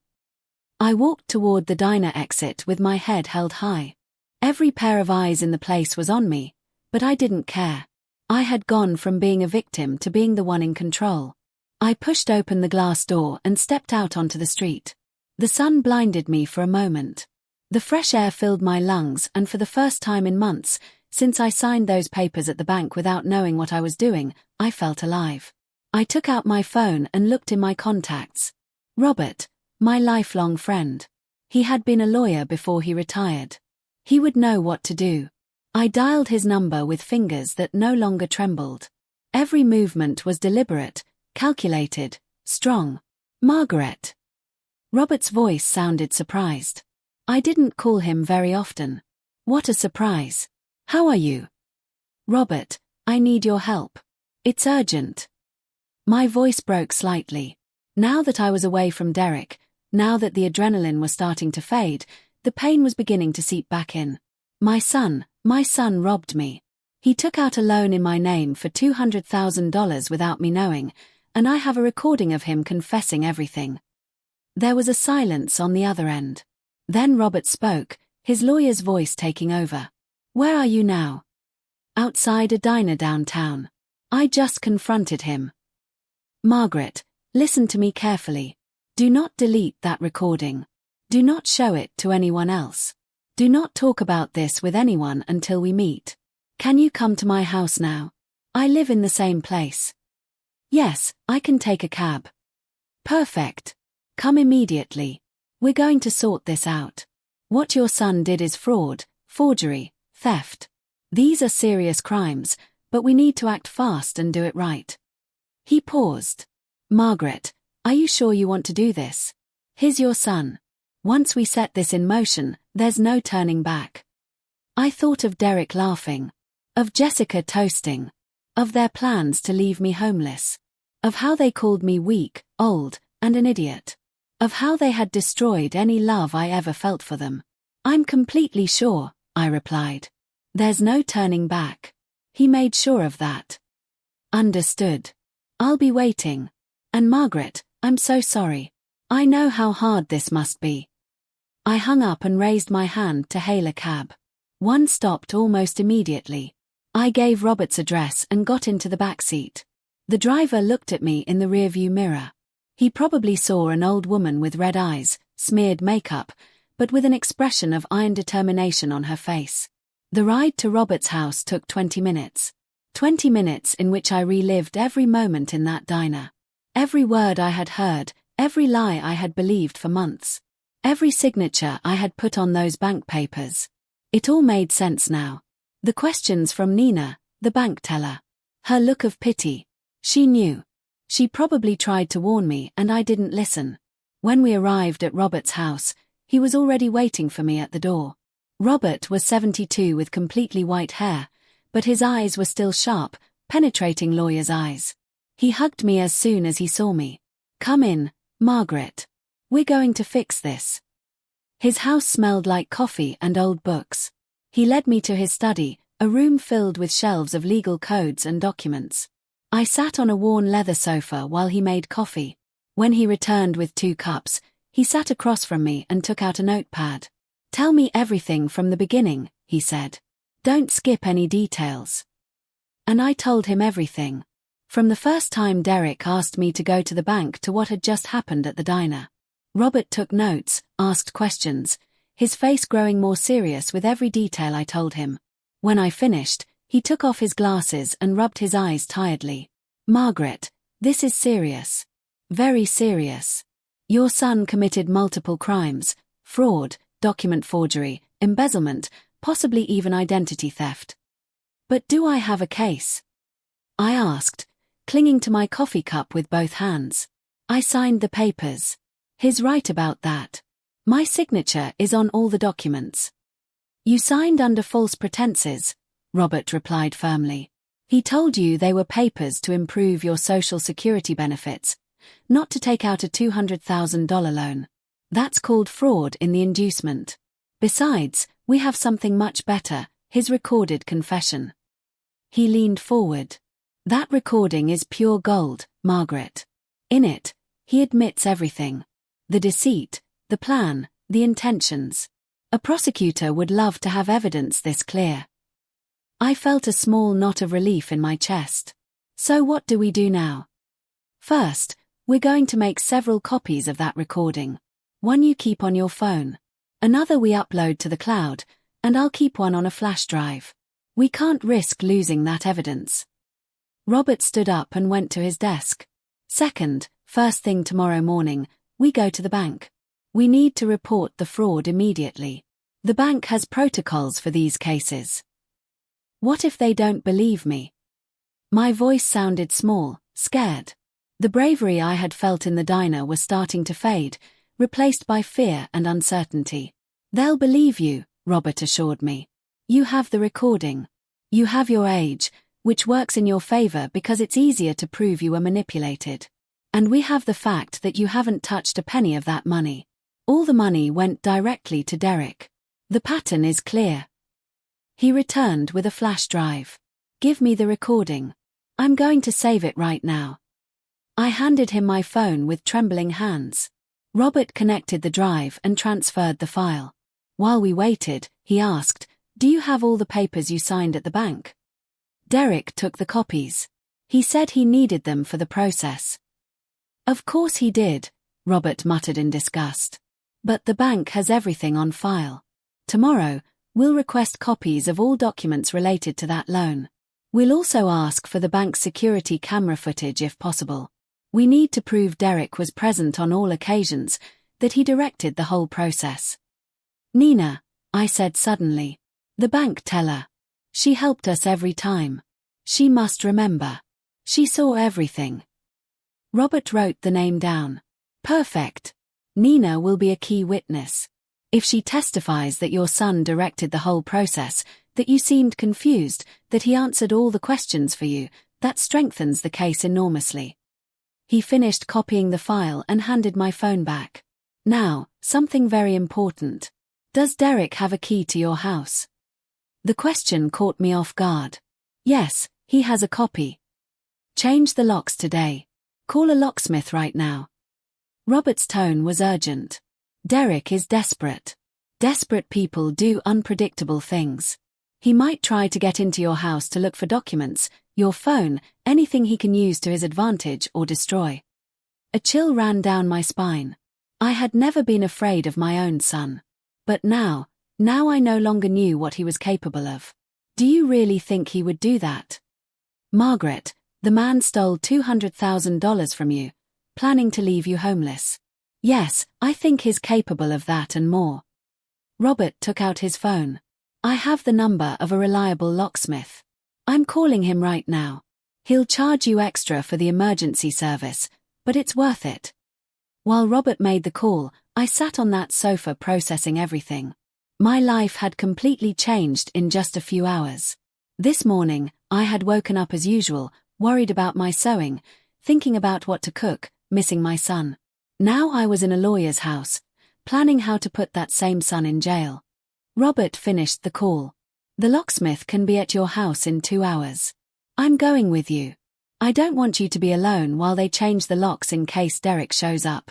I walked toward the diner exit with my head held high. Every pair of eyes in the place was on me, but I didn't care. I had gone from being a victim to being the one in control. I pushed open the glass door and stepped out onto the street. The sun blinded me for a moment. The fresh air filled my lungs, and for the first time in months, since I signed those papers at the bank without knowing what I was doing, I felt alive. I took out my phone and looked in my contacts. Robert, my lifelong friend. He had been a lawyer before he retired. He would know what to do. I dialed his number with fingers that no longer trembled. Every movement was deliberate, calculated, strong. Margaret. Robert's voice sounded surprised. I didn't call him very often. What a surprise. How are you? Robert, I need your help. It's urgent. My voice broke slightly. Now that I was away from Derek, now that the adrenaline was starting to fade, the pain was beginning to seep back in. My son robbed me. He took out a loan in my name for $200,000 without me knowing, and I have a recording of him confessing everything. There was a silence on the other end. Then Robert spoke, his lawyer's voice taking over. Where are you now? Outside a diner downtown. I just confronted him. Margaret, listen to me carefully. Do not delete that recording. Do not show it to anyone else. Do not talk about this with anyone until we meet. Can you come to my house now? I live in the same place. Yes, I can take a cab. Perfect. Come immediately. We're going to sort this out. What your son did is fraud, forgery, theft. These are serious crimes, but we need to act fast and do it right. He paused. Margaret, are you sure you want to do this? Here's your son. Once we set this in motion, there's no turning back. I thought of Derek laughing, of Jessica toasting, of their plans to leave me homeless, of how they called me weak, old, and an idiot, of how they had destroyed any love I ever felt for them. I'm completely sure, I replied. There's no turning back. He made sure of that. Understood. I'll be waiting. And Margaret, I'm so sorry. I know how hard this must be. I hung up and raised my hand to hail a cab. One stopped almost immediately. I gave Robert's address and got into the back seat. The driver looked at me in the rearview mirror. He probably saw an old woman with red eyes, smeared makeup, but with an expression of iron determination on her face. The ride to Robert's house took 20 minutes. 20 minutes in which I relived every moment in that diner. Every word I had heard, every lie I had believed for months. Every signature I had put on those bank papers. It all made sense now. The questions from Nina, the bank teller. Her look of pity. She knew. She probably tried to warn me and I didn't listen. When we arrived at Robert's house, he was already waiting for me at the door. Robert was 72 with completely white hair, but his eyes were still sharp, penetrating lawyer's eyes. He hugged me as soon as he saw me. Come in, Margaret. We're going to fix this. His house smelled like coffee and old books. He led me to his study, a room filled with shelves of legal codes and documents. I sat on a worn leather sofa while he made coffee. When he returned with 2 cups, he sat across from me and took out a notepad. Tell me everything from the beginning, he said. Don't skip any details. And I told him everything. From the first time Derek asked me to go to the bank to what had just happened at the diner. Robert took notes, asked questions. his face growing more serious with every detail I told him. When I finished, he took off his glasses and rubbed his eyes tiredly. Margaret, this is serious. Very serious. Your son committed multiple crimes: fraud, document forgery, embezzlement, possibly even identity theft. But do I have a case? I asked, clinging to my coffee cup with both hands. I signed the papers. He's right about that. My signature is on all the documents. You signed under false pretenses, Robert replied firmly. He told you they were papers to improve your Social Security benefits, not to take out a $200,000 loan. That's called fraud in the inducement. Besides, we have something much better, his recorded confession. He leaned forward. That recording is pure gold, Margaret. In it, he admits everything. The deceit, the plan, the intentions. A prosecutor would love to have evidence this clear. I felt a small knot of relief in my chest. So what do we do now? First, we're going to make several copies of that recording. One you keep on your phone. Another we upload to the cloud, and I'll keep one on a flash drive. We can't risk losing that evidence. Robert stood up and went to his desk. Second, first thing tomorrow morning, we go to the bank. We need to report the fraud immediately. The bank has protocols for these cases. What if they don't believe me? My voice sounded small, scared. The bravery I had felt in the diner was starting to fade, replaced by fear and uncertainty. They'll believe you, Robert assured me. You have the recording. You have your age, which works in your favor because it's easier to prove you were manipulated. And we have the fact that you haven't touched a penny of that money. All the money went directly to Derek. The pattern is clear. He returned with a flash drive. Give me the recording. I'm going to save it right now. I handed him my phone with trembling hands. Robert connected the drive and transferred the file. While we waited, he asked, "Do you have all the papers you signed at the bank?" Derek took the copies. He said he needed them for the process. Of course he did, Robert muttered in disgust. But the bank has everything on file. Tomorrow, we'll request copies of all documents related to that loan. We'll also ask for the bank's security camera footage if possible. We need to prove Derek was present on all occasions, that he directed the whole process. Nina, I said suddenly. The bank teller. She helped us every time. She must remember. She saw everything. Robert wrote the name down. Perfect. Nina will be a key witness. If she testifies that your son directed the whole process, that you seemed confused, that he answered all the questions for you, that strengthens the case enormously. He finished copying the file and handed my phone back. Now, something very important. Does Derek have a key to your house? The question caught me off guard. Yes, he has a copy. Change the locks today. Call a locksmith right now. Robert's tone was urgent. Derek is desperate. Desperate people do unpredictable things. He might try to get into your house to look for documents, your phone, anything he can use to his advantage or destroy. A chill ran down my spine. I had never been afraid of my own son. But now I no longer knew what he was capable of. Do you really think he would do that? Margaret, the man stole $200,000 from you, planning to leave you homeless. Yes, I think he's capable of that and more. Robert took out his phone. I have the number of a reliable locksmith. I'm calling him right now. He'll charge you extra for the emergency service, but it's worth it. While Robert made the call, I sat on that sofa processing everything. My life had completely changed in just a few hours. This morning, I had woken up as usual, worried about my sewing, thinking about what to cook, missing my son. Now I was in a lawyer's house, planning how to put that same son in jail. Robert finished the call. The locksmith can be at your house in 2 hours. I'm going with you. I don't want you to be alone while they change the locks in case Derek shows up.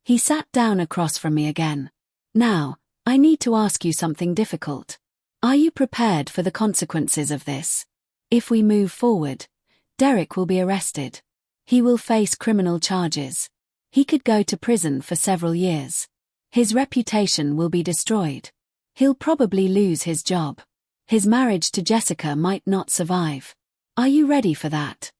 He sat down across from me again. Now, I need to ask you something difficult. Are you prepared for the consequences of this? If we move forward, Derek will be arrested. He will face criminal charges. He could go to prison for several years. His reputation will be destroyed. He'll probably lose his job. His marriage to Jessica might not survive. Are you ready for that?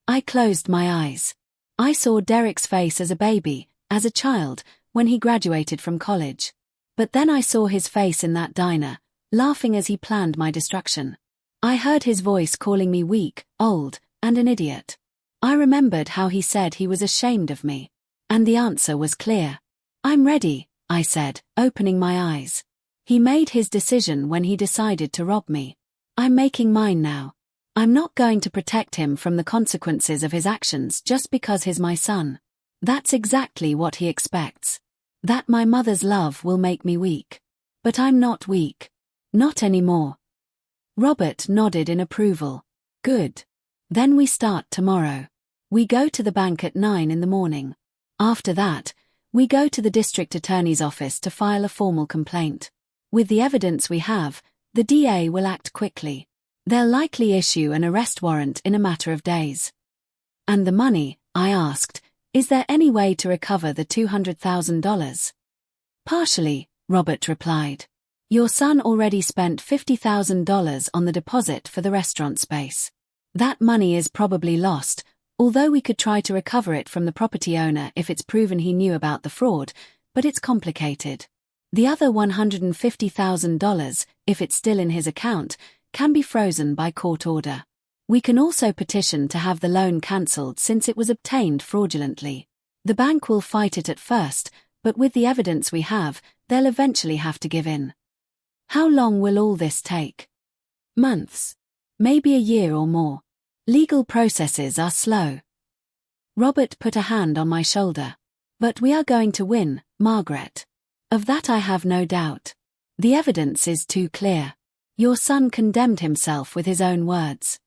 I closed my eyes. I saw Derek's face as a baby, as a child, when he graduated from college. But then I saw his face in that diner, laughing as he planned my destruction. I heard his voice calling me weak, old, and an idiot. I remembered how he said he was ashamed of me. And the answer was clear. I'm ready, I said, opening my eyes. He made his decision when he decided to rob me. I'm making mine now. I'm not going to protect him from the consequences of his actions just because he's my son. That's exactly what he expects. That my mother's love will make me weak. But I'm not weak. Not anymore. Robert nodded in approval. Good. Then we start tomorrow. We go to the bank at 9 in the morning. After that, we go to the district attorney's office to file a formal complaint. With the evidence we have, the DA will act quickly. They'll likely issue an arrest warrant in a matter of days. And the money, I asked, is there any way to recover the $200,000? Partially, Robert replied. Your son already spent $50,000 on the deposit for the restaurant space. That money is probably lost, although we could try to recover it from the property owner if it's proven he knew about the fraud, but it's complicated. The other $150,000, if it's still in his account, can be frozen by court order. We can also petition to have the loan cancelled since it was obtained fraudulently. The bank will fight it at first, but with the evidence we have, they'll eventually have to give in. How long will all this take? Months. Maybe a year or more. Legal processes are slow. Robert put a hand on my shoulder. But we are going to win, Margaret. Of that I have no doubt. The evidence is too clear. Your son condemned himself with his own words.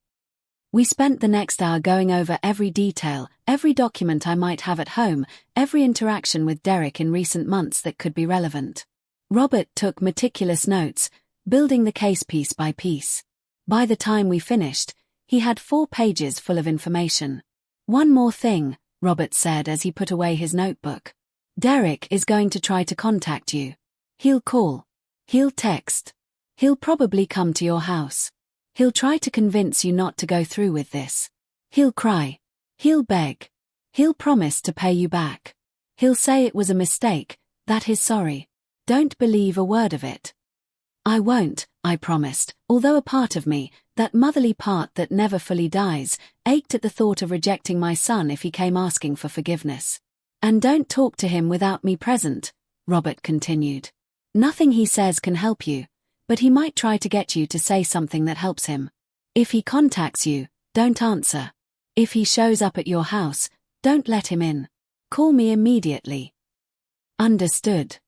We spent the next hour going over every detail, every document I might have at home, every interaction with Derek in recent months that could be relevant. Robert took meticulous notes, building the case piece by piece. By the time we finished, he had 4 pages full of information. One more thing, Robert said as he put away his notebook. Derek is going to try to contact you. He'll call. He'll text. He'll probably come to your house. He'll try to convince you not to go through with this. He'll cry. He'll beg. He'll promise to pay you back. He'll say it was a mistake, that he's sorry. Don't believe a word of it. I won't, I promised, although a part of me, that motherly part that never fully dies, ached at the thought of rejecting my son if he came asking for forgiveness. And don't talk to him without me present, Robert continued. Nothing he says can help you, but he might try to get you to say something that helps him. If he contacts you, don't answer. If he shows up at your house, don't let him in. Call me immediately. Understood.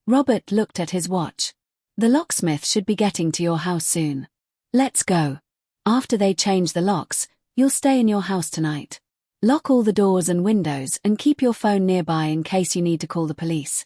Robert looked at his watch. The locksmith should be getting to your house soon. Let's go. After they change the locks, you'll stay in your house tonight. Lock all the doors and windows and keep your phone nearby in case you need to call the police.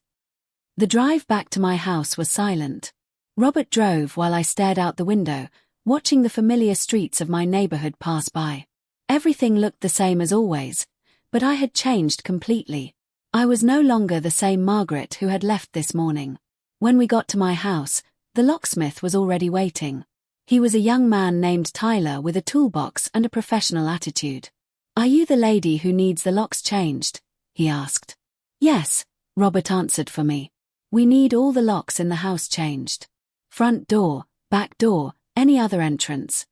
The drive back to my house was silent. Robert drove while I stared out the window, watching the familiar streets of my neighborhood pass by. Everything looked the same as always, but I had changed completely. I was no longer the same Margaret who had left this morning. When we got to my house, the locksmith was already waiting. He was a young man named Tyler with a toolbox and a professional attitude. Are you the lady who needs the locks changed? He asked. Yes, Robert answered for me. We need all the locks in the house changed. Front door, back door, any other entrance.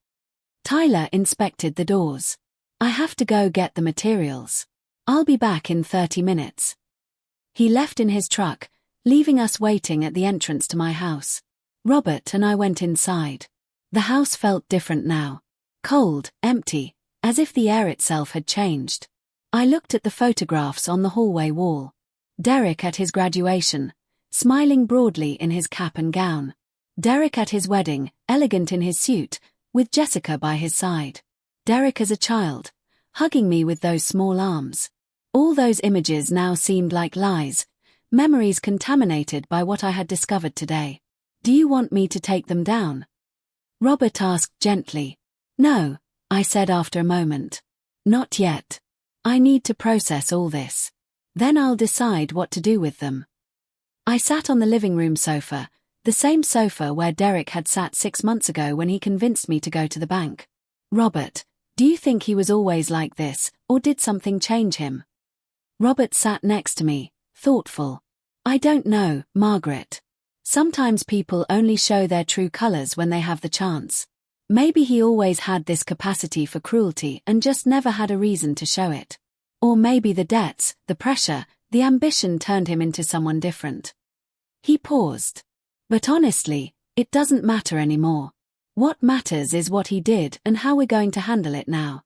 Tyler inspected the doors. I have to go get the materials. I'll be back in 30 minutes. He left in his truck, leaving us waiting at the entrance to my house. Robert and I went inside. The house felt different now. Cold, empty, as if the air itself had changed. I looked at the photographs on the hallway wall. Derek at his graduation, smiling broadly in his cap and gown. Derek at his wedding, elegant in his suit, with Jessica by his side. Derek as a child, hugging me with those small arms. All those images now seemed like lies, memories contaminated by what I had discovered today. Do you want me to take them down? Robert asked gently. No, I said after a moment. Not yet. I need to process all this. Then I'll decide what to do with them. I sat on the living room sofa, the same sofa where Derek had sat 6 months ago when he convinced me to go to the bank. Robert, do you think he was always like this, or did something change him? Robert sat next to me, thoughtful. I don't know, Margaret. Sometimes people only show their true colors when they have the chance. Maybe he always had this capacity for cruelty and just never had a reason to show it. Or maybe the debts, the pressure, the ambition turned him into someone different. He paused. But honestly, it doesn't matter anymore. What matters is what he did and how we're going to handle it now.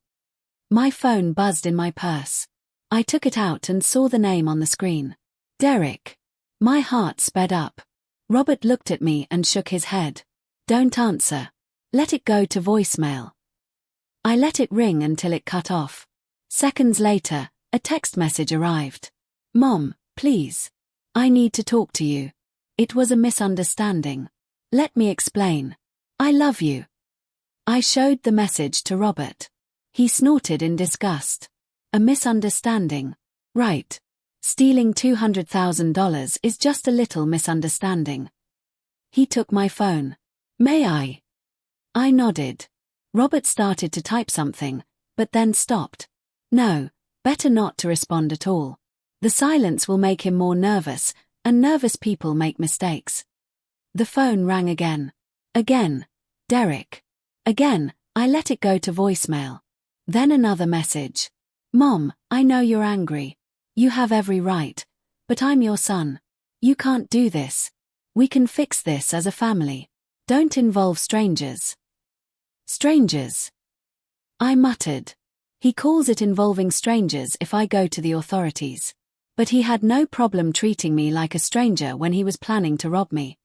My phone buzzed in my purse. I took it out and saw the name on the screen. Derek. My heart sped up. Robert looked at me and shook his head. Don't answer. Let it go to voicemail. I let it ring until it cut off. Seconds later, a text message arrived. Mom, please. I need to talk to you. It was a misunderstanding. Let me explain. I love you. I showed the message to Robert. He snorted in disgust. A misunderstanding. Right. Stealing $200,000 is just a little misunderstanding. He took my phone. May I? I nodded. Robert started to type something, but then stopped. No, better not to respond at all. The silence will make him more nervous, and nervous people make mistakes. The phone rang again. Again. Derek. Again, I let it go to voicemail. Then another message. Mom, I know you're angry. You have every right. But I'm your son. You can't do this. We can fix this as a family. Don't involve strangers. Strangers. I muttered. He calls it involving strangers if I go to the authorities. But he had no problem treating me like a stranger when he was planning to rob me.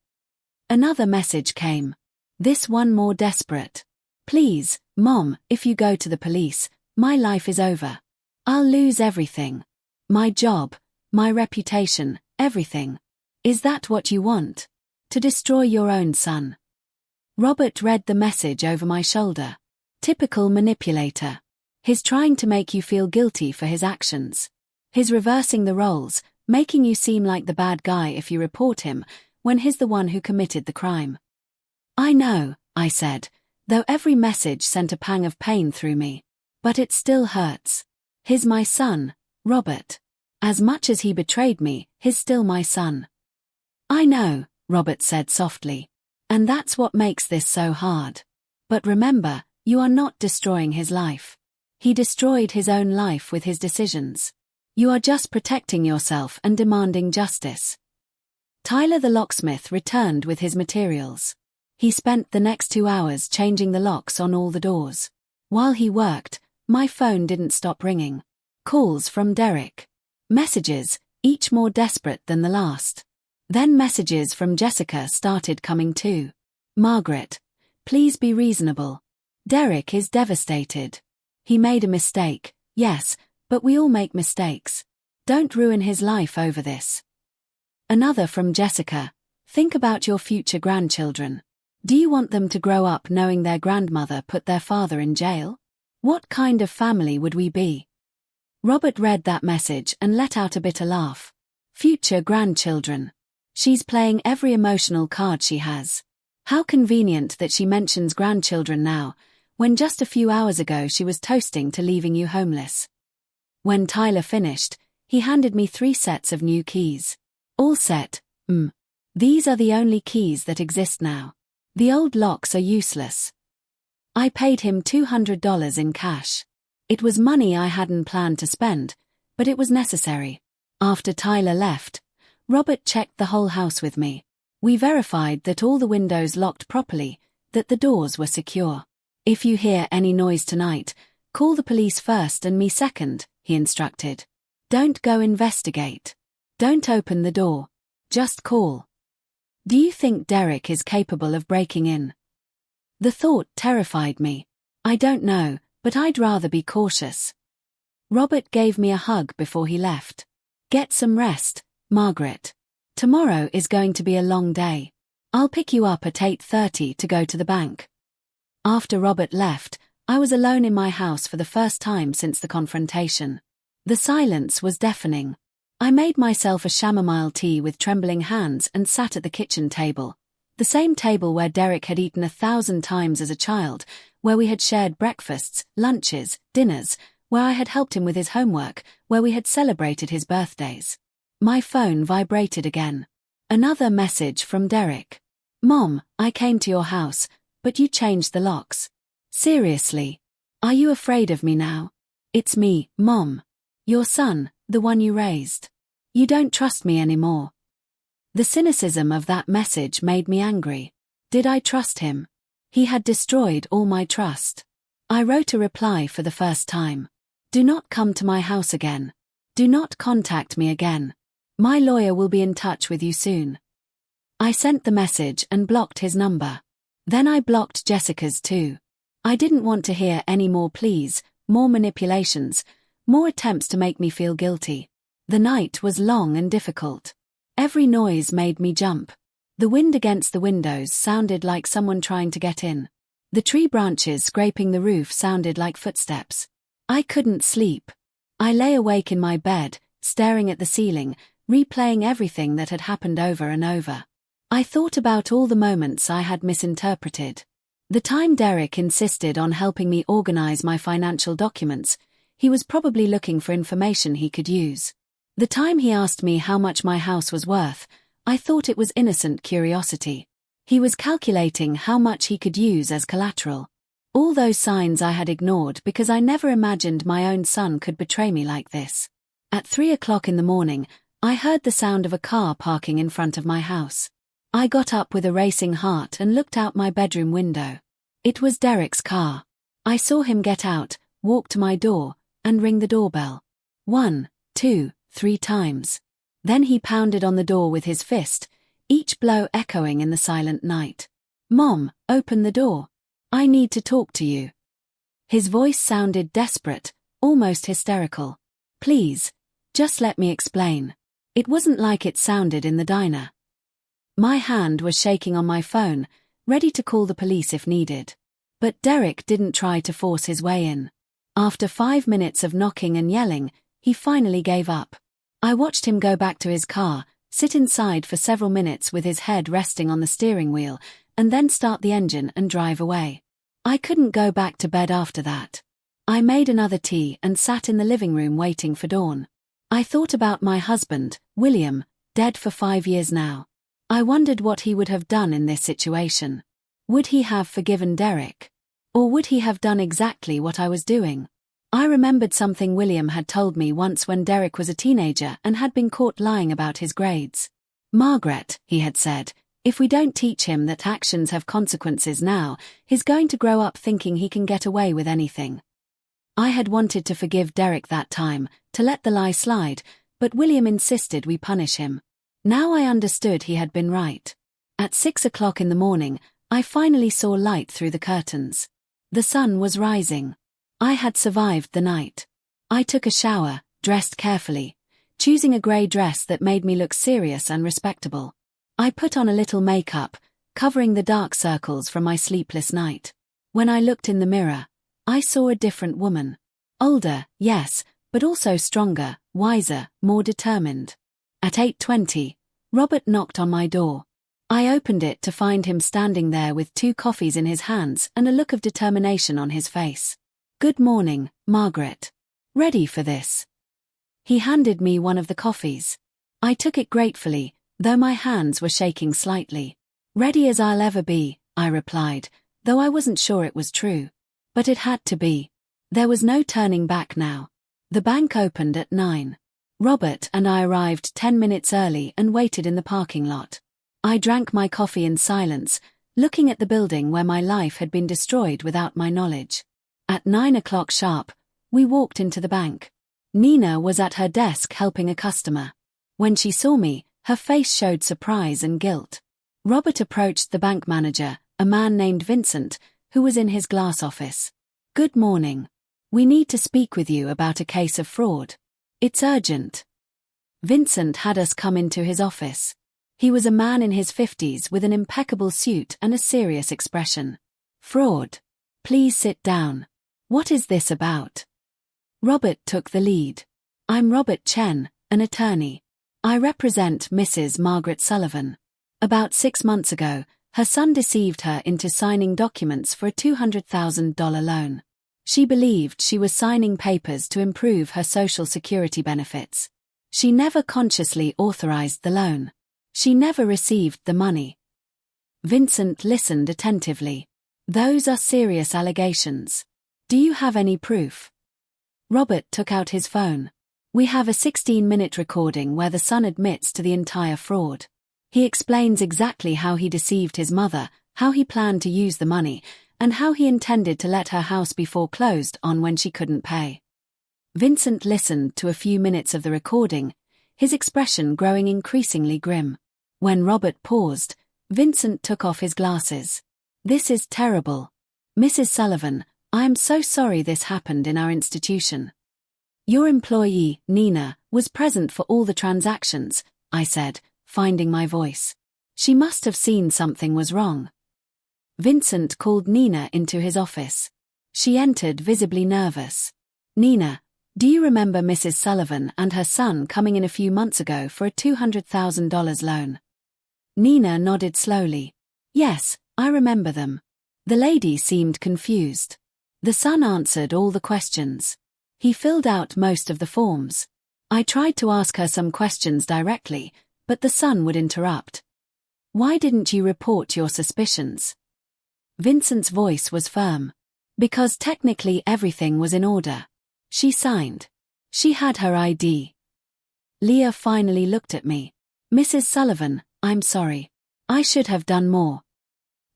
Another message came. This one more desperate. Please, Mom, if you go to the police, my life is over. I'll lose everything. My job, my reputation, everything. Is that what you want? To destroy your own son? Robert read the message over my shoulder. Typical manipulator. He's trying to make you feel guilty for his actions. He's reversing the roles, making you seem like the bad guy if you report him, when he's the one who committed the crime. I know, I said, though every message sent a pang of pain through me. But it still hurts. He's my son, Robert. As much as he betrayed me, he's still my son. I know, Robert said softly. And that's what makes this so hard. But remember, you are not destroying his life. He destroyed his own life with his decisions. You are just protecting yourself and demanding justice. Tyler the locksmith returned with his materials. He spent the next 2 hours changing the locks on all the doors. While he worked, my phone didn't stop ringing. Calls from Derek. Messages, each more desperate than the last. Then messages from Jessica started coming too. Margaret, please be reasonable. Derek is devastated. He made a mistake, yes, but we all make mistakes. Don't ruin his life over this. Another from Jessica. Think about your future grandchildren. Do you want them to grow up knowing their grandmother put their father in jail? What kind of family would we be? Robert read that message and let out a bitter laugh. Future grandchildren. She's playing every emotional card she has. How convenient that she mentions grandchildren now, when just a few hours ago she was toasting to leaving you homeless. When Tyler finished, he handed me 3 sets of new keys. All set. These are the only keys that exist now. The old locks are useless. I paid him $200 in cash. It was money I hadn't planned to spend, but it was necessary. After Tyler left, Robert checked the whole house with me. We verified that all the windows locked properly, that the doors were secure. If you hear any noise tonight, call the police first and me second, he instructed. Don't go investigate. Don't open the door. Just call. Do you think Derek is capable of breaking in? The thought terrified me. I don't know, but I'd rather be cautious. Robert gave me a hug before he left. Get some rest, Margaret. Tomorrow is going to be a long day. I'll pick you up at 8:30 to go to the bank. After Robert left, I was alone in my house for the first time since the confrontation. The silence was deafening. I made myself a chamomile tea with trembling hands and sat at the kitchen table. The same table where Derek had eaten 1,000 times as a child, where we had shared breakfasts, lunches, dinners, where I had helped him with his homework, where we had celebrated his birthdays. My phone vibrated again. Another message from Derek. Mom, I came to your house, but you changed the locks. Seriously? Are you afraid of me now? It's me, Mom. Your son, the one you raised. You don't trust me anymore. The cynicism of that message made me angry. Did I trust him? He had destroyed all my trust. I wrote a reply for the first time. Do not come to my house again. Do not contact me again. My lawyer will be in touch with you soon. I sent the message and blocked his number. Then I blocked Jessica's too. I didn't want to hear any more pleas, more manipulations, more attempts to make me feel guilty. The night was long and difficult. Every noise made me jump. The wind against the windows sounded like someone trying to get in. The tree branches scraping the roof sounded like footsteps. I couldn't sleep. I lay awake in my bed, staring at the ceiling, replaying everything that had happened over and over. I thought about all the moments I had misinterpreted. The time Derek insisted on helping me organize my financial documents, he was probably looking for information he could use. The time he asked me how much my house was worth, I thought it was innocent curiosity. He was calculating how much he could use as collateral. All those signs I had ignored because I never imagined my own son could betray me like this. At 3 o'clock in the morning, I heard the sound of a car parking in front of my house. I got up with a racing heart and looked out my bedroom window. It was Derek's car. I saw him get out, walk to my door, and ring the doorbell. 1, 2, 3 times. Then he pounded on the door with his fist, each blow echoing in the silent night. Mom, open the door. I need to talk to you. His voice sounded desperate, almost hysterical. Please, just let me explain. It wasn't like it sounded in the diner. My hand was shaking on my phone, ready to call the police if needed. But Derek didn't try to force his way in. After 5 minutes of knocking and yelling, he finally gave up. I watched him go back to his car, sit inside for several minutes with his head resting on the steering wheel, and then start the engine and drive away. I couldn't go back to bed after that. I made another tea and sat in the living room waiting for dawn. I thought about my husband, William, dead for 5 years now. I wondered what he would have done in this situation. Would he have forgiven Derek? Or would he have done exactly what I was doing? I remembered something William had told me once when Derek was a teenager and had been caught lying about his grades. Margaret, he had said, if we don't teach him that actions have consequences now, he's going to grow up thinking he can get away with anything. I had wanted to forgive Derek that time, to let the lie slide, but William insisted we punish him. Now I understood he had been right. At 6 o'clock in the morning, I finally saw light through the curtains. The sun was rising. I had survived the night. I took a shower, dressed carefully, choosing a grey dress that made me look serious and respectable. I put on a little makeup, covering the dark circles from my sleepless night. When I looked in the mirror, I saw a different woman. Older, yes, but also stronger, wiser, more determined. At 8:20, Robert knocked on my door. I opened it to find him standing there with 2 coffees in his hands and a look of determination on his face. Good morning, Margaret. Ready for this? He handed me one of the coffees. I took it gratefully, though my hands were shaking slightly. Ready as I'll ever be, I replied, though I wasn't sure it was true. But it had to be. There was no turning back now. The bank opened at 9. Robert and I arrived 10 minutes early and waited in the parking lot. I drank my coffee in silence, looking at the building where my life had been destroyed without my knowledge. At 9 o'clock sharp, we walked into the bank. Nina was at her desk helping a customer. When she saw me, her face showed surprise and guilt. Robert approached the bank manager, a man named Vincent, who was in his glass office. Good morning. We need to speak with you about a case of fraud. It's urgent. Vincent had us come into his office. He was a man in his 50s with an impeccable suit and a serious expression. Fraud. Please sit down. What is this about? Robert took the lead. I'm Robert Chen, an attorney. I represent Mrs. Margaret Sullivan. About 6 months ago, her son deceived her into signing documents for a $200,000 loan. She believed she was signing papers to improve her Social Security benefits. She never consciously authorized the loan. She never received the money. Vincent listened attentively. Those are serious allegations. Do you have any proof? Robert took out his phone. We have a 16-minute recording where the son admits to the entire fraud. He explains exactly how he deceived his mother, how he planned to use the money, and how he intended to let her house be foreclosed on when she couldn't pay. Vincent listened to a few minutes of the recording, his expression growing increasingly grim. When Robert paused, Vincent took off his glasses. This is terrible. Mrs. Sullivan, I am so sorry this happened in our institution. Your employee, Nina, was present for all the transactions, I said, finding my voice. She must have seen something was wrong. Vincent called Nina into his office. She entered visibly nervous. Nina, do you remember Mrs. Sullivan and her son coming in a few months ago for a $200,000 loan? Nina nodded slowly. Yes, I remember them. The lady seemed confused. The son answered all the questions. He filled out most of the forms. I tried to ask her some questions directly, but the son would interrupt. Why didn't you report your suspicions? Vincent's voice was firm. Because technically everything was in order. She signed. She had her ID. Leah finally looked at me. Mrs. Sullivan, I'm sorry. I should have done more.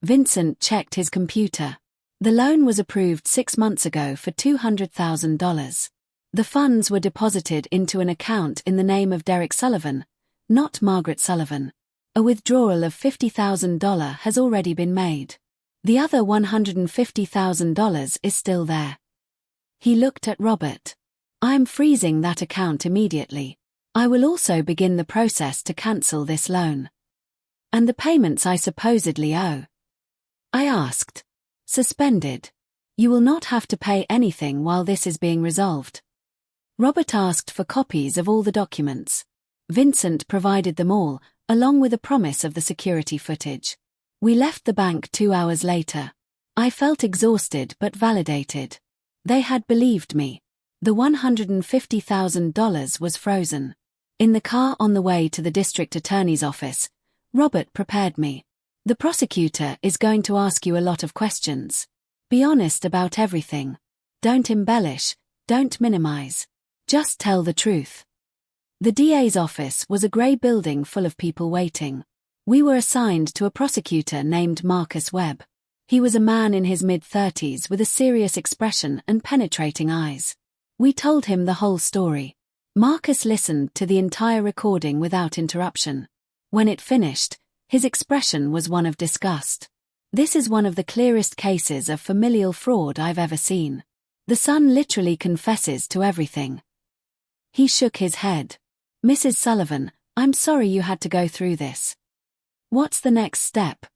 Vincent checked his computer. The loan was approved 6 months ago for $200,000. The funds were deposited into an account in the name of Derek Sullivan, not Margaret Sullivan. A withdrawal of $50,000 has already been made. The other $150,000 is still there. He looked at Robert. I am freezing that account immediately. I will also begin the process to cancel this loan. And the payments I supposedly owe? I asked. Suspended. You will not have to pay anything while this is being resolved. Robert asked for copies of all the documents. Vincent provided them all, along with a promise of the security footage. We left the bank 2 hours later. I felt exhausted but validated. They had believed me. The $150,000 was frozen. In the car on the way to the district attorney's office, Robert prepared me. The prosecutor is going to ask you a lot of questions. Be honest about everything. Don't embellish, don't minimize. Just tell the truth. The DA's office was a grey building full of people waiting. We were assigned to a prosecutor named Marcus Webb. He was a man in his mid-30s with a serious expression and penetrating eyes. We told him the whole story. Marcus listened to the entire recording without interruption. When it finished, his expression was one of disgust. This is one of the clearest cases of familial fraud I've ever seen. The son literally confesses to everything. He shook his head. Mrs. Sullivan, I'm sorry you had to go through this. What's the next step?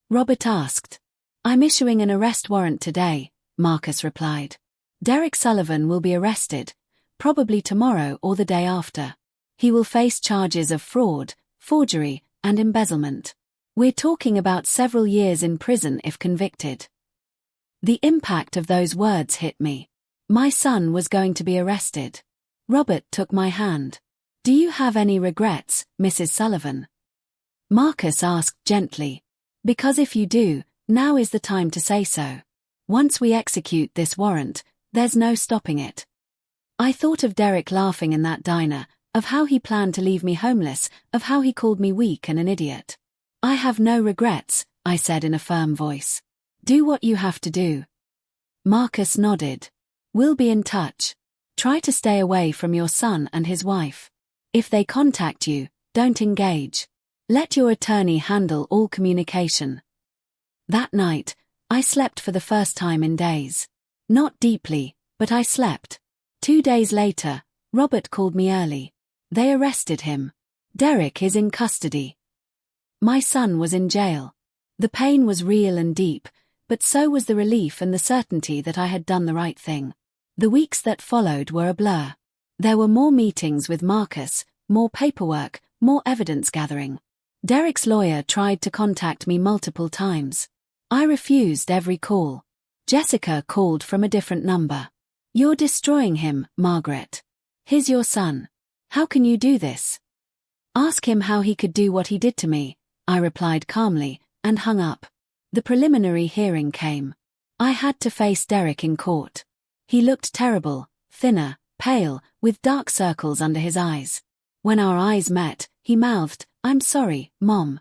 Robert asked. I'm issuing an arrest warrant today, Marcus replied. Derek Sullivan will be arrested, probably tomorrow or the day after. He will face charges of fraud, forgery, and embezzlement. We're talking about several years in prison if convicted. The impact of those words hit me. My son was going to be arrested. Robert took my hand. Do you have any regrets, Mrs. Sullivan? Marcus asked gently. Because if you do, now is the time to say so. Once we execute this warrant, there's no stopping it. I thought of Derek laughing in that diner, of how he planned to leave me homeless, of how he called me weak and an idiot. I have no regrets, I said in a firm voice. Do what you have to do. Marcus nodded. We'll be in touch. Try to stay away from your son and his wife. If they contact you, don't engage. Let your attorney handle all communication. That night, I slept for the first time in days. Not deeply, but I slept. 2 days later, Robert called me early. They arrested him. Derek is in custody. My son was in jail. The pain was real and deep, but so was the relief and the certainty that I had done the right thing. The weeks that followed were a blur. There were more meetings with Marcus, more paperwork, more evidence gathering. Derek's lawyer tried to contact me multiple times. I refused every call. Jessica called from a different number. "You're destroying him, Margaret. He's your son. How can you do this?" "Ask him how he could do what he did to me," I replied calmly, and hung up. The preliminary hearing came. I had to face Derek in court. He looked terrible, thinner, pale, with dark circles under his eyes. When our eyes met, he mouthed, "I'm sorry, Mom."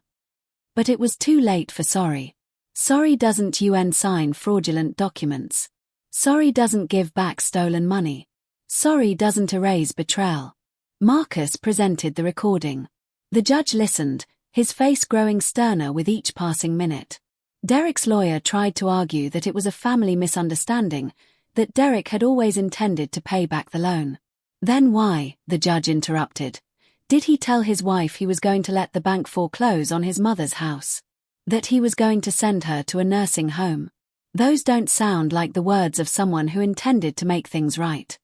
But it was too late for sorry. Sorry doesn't sign fraudulent documents. Sorry doesn't give back stolen money. Sorry doesn't erase betrayal. Marcus presented the recording. The judge listened, his face growing sterner with each passing minute. Derek's lawyer tried to argue that it was a family misunderstanding, that Derek had always intended to pay back the loan. "Then why," the judge interrupted, "did he tell his wife he was going to let the bank foreclose on his mother's house? That he was going to send her to a nursing home? Those don't sound like the words of someone who intended to make things right."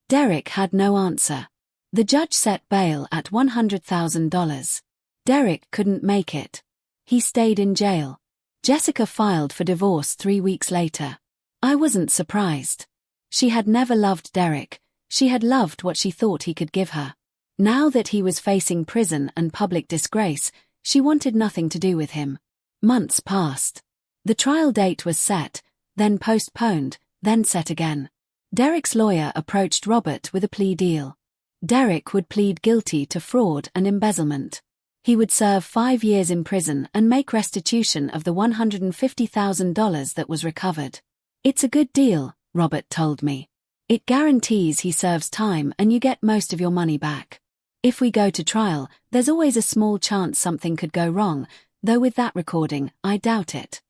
Derek had no answer. The judge set bail at $100,000. Derek couldn't make it. He stayed in jail. Jessica filed for divorce 3 weeks later. I wasn't surprised. She had never loved Derek, she had loved what she thought he could give her. Now that he was facing prison and public disgrace, she wanted nothing to do with him. Months passed. The trial date was set, then postponed, then set again. Derek's lawyer approached Robert with a plea deal. Derek would plead guilty to fraud and embezzlement. He would serve 5 years in prison and make restitution of the $150,000 that was recovered. "It's a good deal," Robert told me. "It guarantees he serves time and you get most of your money back. If we go to trial, there's always a small chance something could go wrong, though with that recording, I doubt it."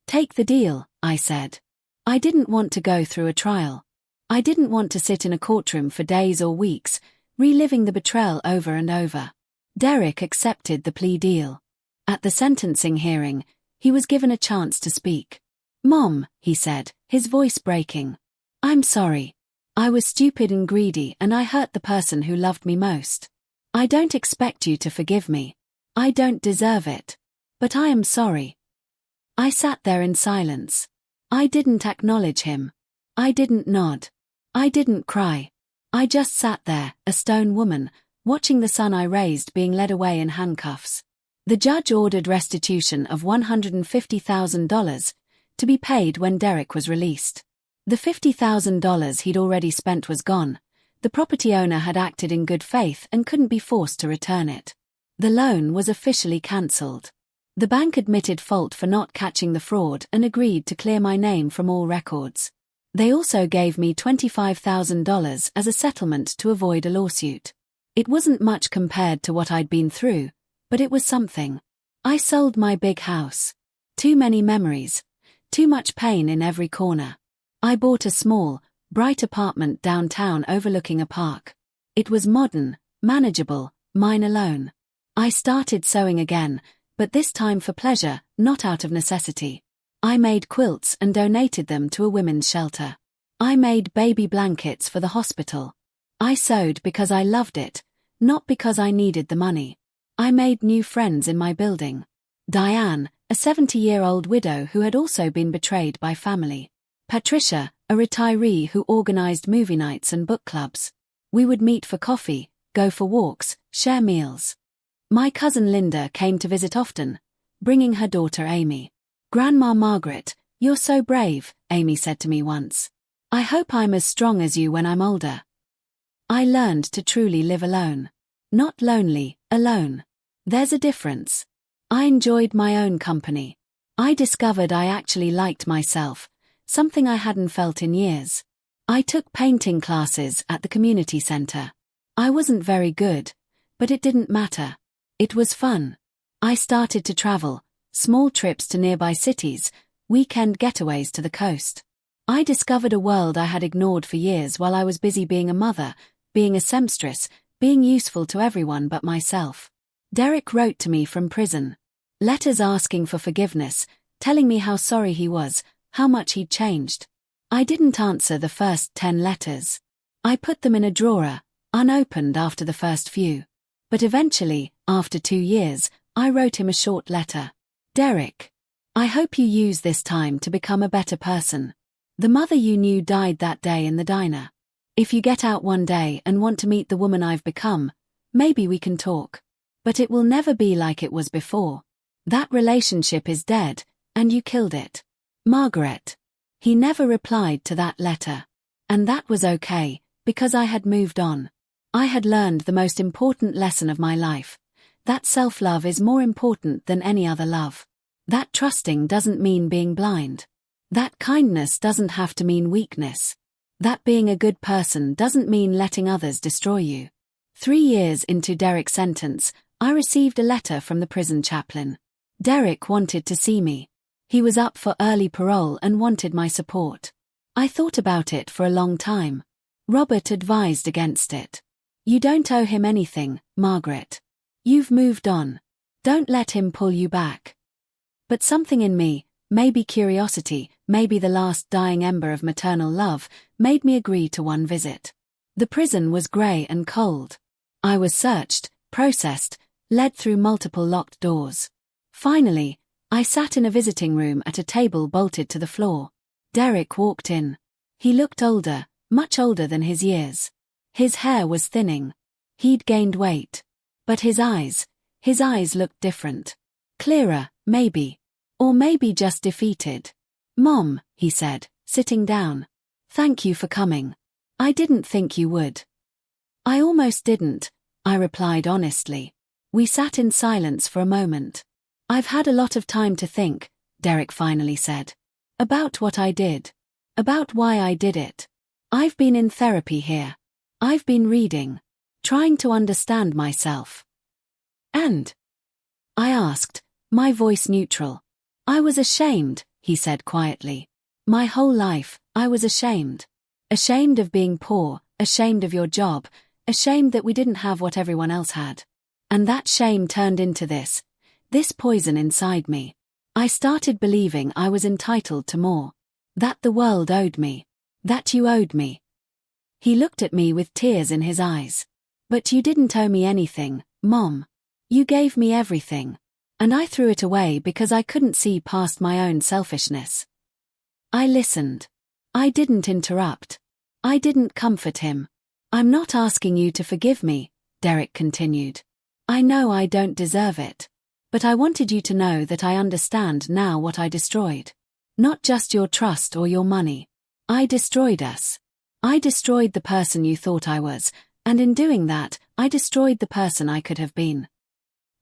"Take the deal," I said. I didn't want to go through a trial. I didn't want to sit in a courtroom for days or weeks, reliving the betrayal over and over. Derek accepted the plea deal. At the sentencing hearing, he was given a chance to speak. "Mom," he said, his voice breaking. "I'm sorry. I was stupid and greedy and I hurt the person who loved me most. I don't expect you to forgive me. I don't deserve it. But I am sorry." I sat there in silence. I didn't acknowledge him. I didn't nod. I didn't cry. I just sat there, a stone woman, watching the son I raised being led away in handcuffs. The judge ordered restitution of $150,000 to be paid when Derek was released. The $50,000 he'd already spent was gone. The property owner had acted in good faith and couldn't be forced to return it. The loan was officially cancelled. The bank admitted fault for not catching the fraud and agreed to clear my name from all records. They also gave me $25,000 as a settlement to avoid a lawsuit. It wasn't much compared to what I'd been through, but it was something. I sold my big house. Too many memories. Too much pain in every corner. I bought a small, bright apartment downtown overlooking a park. It was modern, manageable, mine alone. I started sewing again, but this time for pleasure, not out of necessity. I made quilts and donated them to a women's shelter. I made baby blankets for the hospital. I sewed because I loved it, not because I needed the money. I made new friends in my building. Diane, a 70-year-old widow who had also been betrayed by family. Patricia, a retiree who organized movie nights and book clubs. We would meet for coffee, go for walks, share meals. My cousin Linda came to visit often, bringing her daughter Amy. "Grandma Margaret, you're so brave," Amy said to me once. "I hope I'm as strong as you when I'm older." I learned to truly live alone. Not lonely, alone. There's a difference. I enjoyed my own company. I discovered I actually liked myself, something I hadn't felt in years. I took painting classes at the community center. I wasn't very good, but it didn't matter. It was fun. I started to travel, small trips to nearby cities, weekend getaways to the coast. I discovered a world I had ignored for years while I was busy being a mother, being a seamstress, being useful to everyone but myself. Derek wrote to me from prison. Letters asking for forgiveness, telling me how sorry he was, how much he'd changed. I didn't answer the first 10 letters. I put them in a drawer, unopened after the first few. But eventually, after 2 years, I wrote him a short letter. Derek, I hope you use this time to become a better person. The mother you knew died that day in the diner. If you get out one day and want to meet the woman I've become, maybe we can talk. But it will never be like it was before. That relationship is dead, and you killed it. Margaret. He never replied to that letter. And that was okay, because I had moved on. I had learned the most important lesson of my life. That self-love is more important than any other love. That trusting doesn't mean being blind. That kindness doesn't have to mean weakness. That being a good person doesn't mean letting others destroy you. 3 years into Derek's sentence, I received a letter from the prison chaplain. Derek wanted to see me. He was up for early parole and wanted my support. I thought about it for a long time. Robert advised against it. You don't owe him anything, Margaret. You've moved on. Don't let him pull you back. But something in me, maybe curiosity, maybe the last dying ember of maternal love, made me agree to one visit. The prison was grey and cold. I was searched, processed, led through multiple locked doors. Finally, I sat in a visiting room at a table bolted to the floor. Derek walked in. He looked older, much older than his years. His hair was thinning. He'd gained weight. But his eyes looked different. Clearer, maybe. Or maybe just defeated. Mom, he said, sitting down. Thank you for coming. I didn't think you would. I almost didn't, I replied honestly. We sat in silence for a moment. I've had a lot of time to think, Derek finally said. About what I did. About why I did it. I've been in therapy here. I've been reading. Trying to understand myself. And? I asked, my voice neutral. I was ashamed, he said quietly. My whole life, I was ashamed. Ashamed of being poor, ashamed of your job, ashamed that we didn't have what everyone else had. And that shame turned into this poison inside me. I started believing I was entitled to more. That the world owed me. That you owed me. He looked at me with tears in his eyes. But you didn't owe me anything, Mom. You gave me everything. And I threw it away because I couldn't see past my own selfishness. I listened. I didn't interrupt. I didn't comfort him. I'm not asking you to forgive me, Derek continued. I know I don't deserve it. But I wanted you to know that I understand now what I destroyed. Not just your trust or your money. I destroyed us. I destroyed the person you thought I was, and in doing that, I destroyed the person I could have been.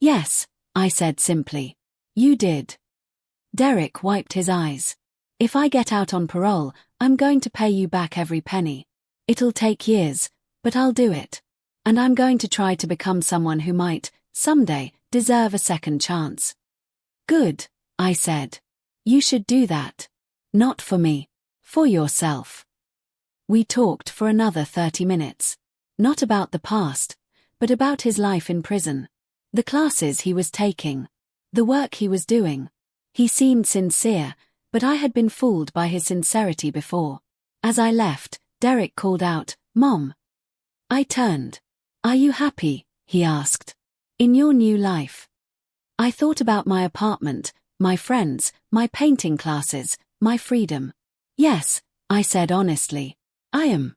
Yes, I said simply. You did. Derek wiped his eyes. If I get out on parole, I'm going to pay you back every penny. It'll take years, but I'll do it. And I'm going to try to become someone who might, someday, deserve a second chance. Good, I said. You should do that. Not for me. For yourself. We talked for another 30 minutes. Not about the past, but about his life in prison. The classes he was taking. The work he was doing. He seemed sincere, but I had been fooled by his sincerity before. As I left, Derek called out, Mom. I turned. Are you happy? He asked. In your new life. I thought about my apartment, my friends, my painting classes, my freedom. Yes, I said honestly. I am.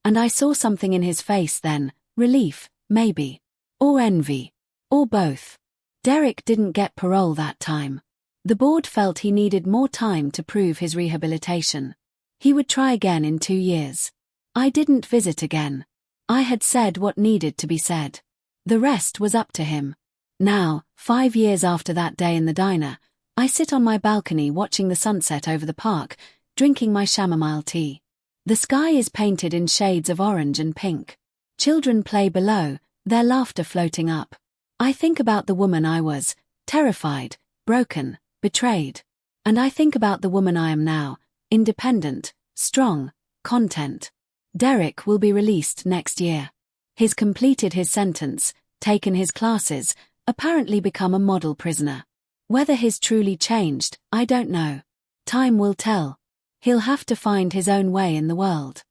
And I saw something in his face then, relief, maybe. Or envy. Or both. Derek didn't get parole that time. The board felt he needed more time to prove his rehabilitation. He would try again in 2 years. I didn't visit again. I had said what needed to be said. The rest was up to him. Now, 5 years after that day in the diner, I sit on my balcony watching the sunset over the park, drinking my chamomile tea. The sky is painted in shades of orange and pink. Children play below, their laughter floating up. I think about the woman I was, terrified, broken, betrayed. And I think about the woman I am now, independent, strong, content. Derek will be released next year. He's completed his sentence, taken his classes, apparently become a model prisoner. Whether he's truly changed, I don't know. Time will tell. He'll have to find his own way in the world.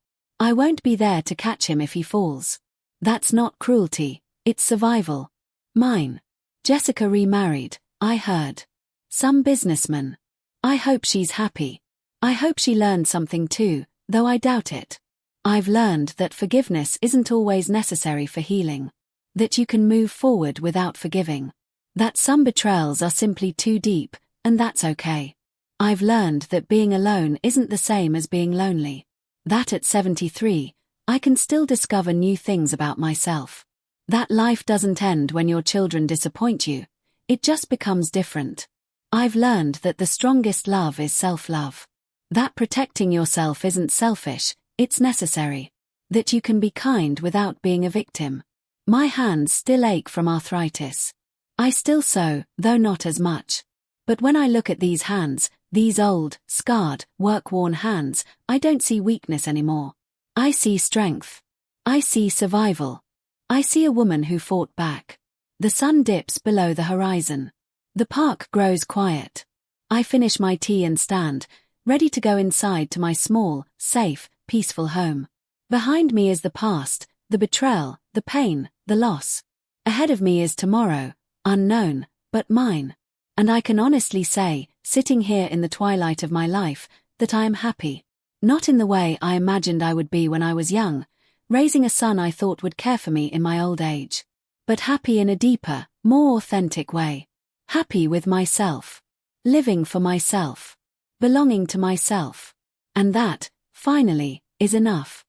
I won't be there to catch him if he falls. That's not cruelty, it's survival. Mine. Jessica remarried, I heard. Some businessman. I hope she's happy. I hope she learned something too, though I doubt it. I've learned that forgiveness isn't always necessary for healing. That you can move forward without forgiving. That some betrayals are simply too deep, and that's okay. I've learned that being alone isn't the same as being lonely. That at 73, I can still discover new things about myself. That life doesn't end when your children disappoint you, it just becomes different. I've learned that the strongest love is self-love. That protecting yourself isn't selfish, it's necessary. That you can be kind without being a victim. My hands still ache from arthritis. I still sew, though not as much. But when I look at these hands, these old, scarred, work-worn hands, I don't see weakness anymore. I see strength. I see survival. I see a woman who fought back. The sun dips below the horizon. The park grows quiet. I finish my tea and stand, ready to go inside to my small, safe, peaceful home. Behind me is the past, the betrayal, the pain, the loss. Ahead of me is tomorrow, unknown, but mine. And I can honestly say, sitting here in the twilight of my life, that I am happy. Not in the way I imagined I would be when I was young, raising a son I thought would care for me in my old age. But happy in a deeper, more authentic way. Happy with myself. Living for myself. Belonging to myself. And that, finally, is enough.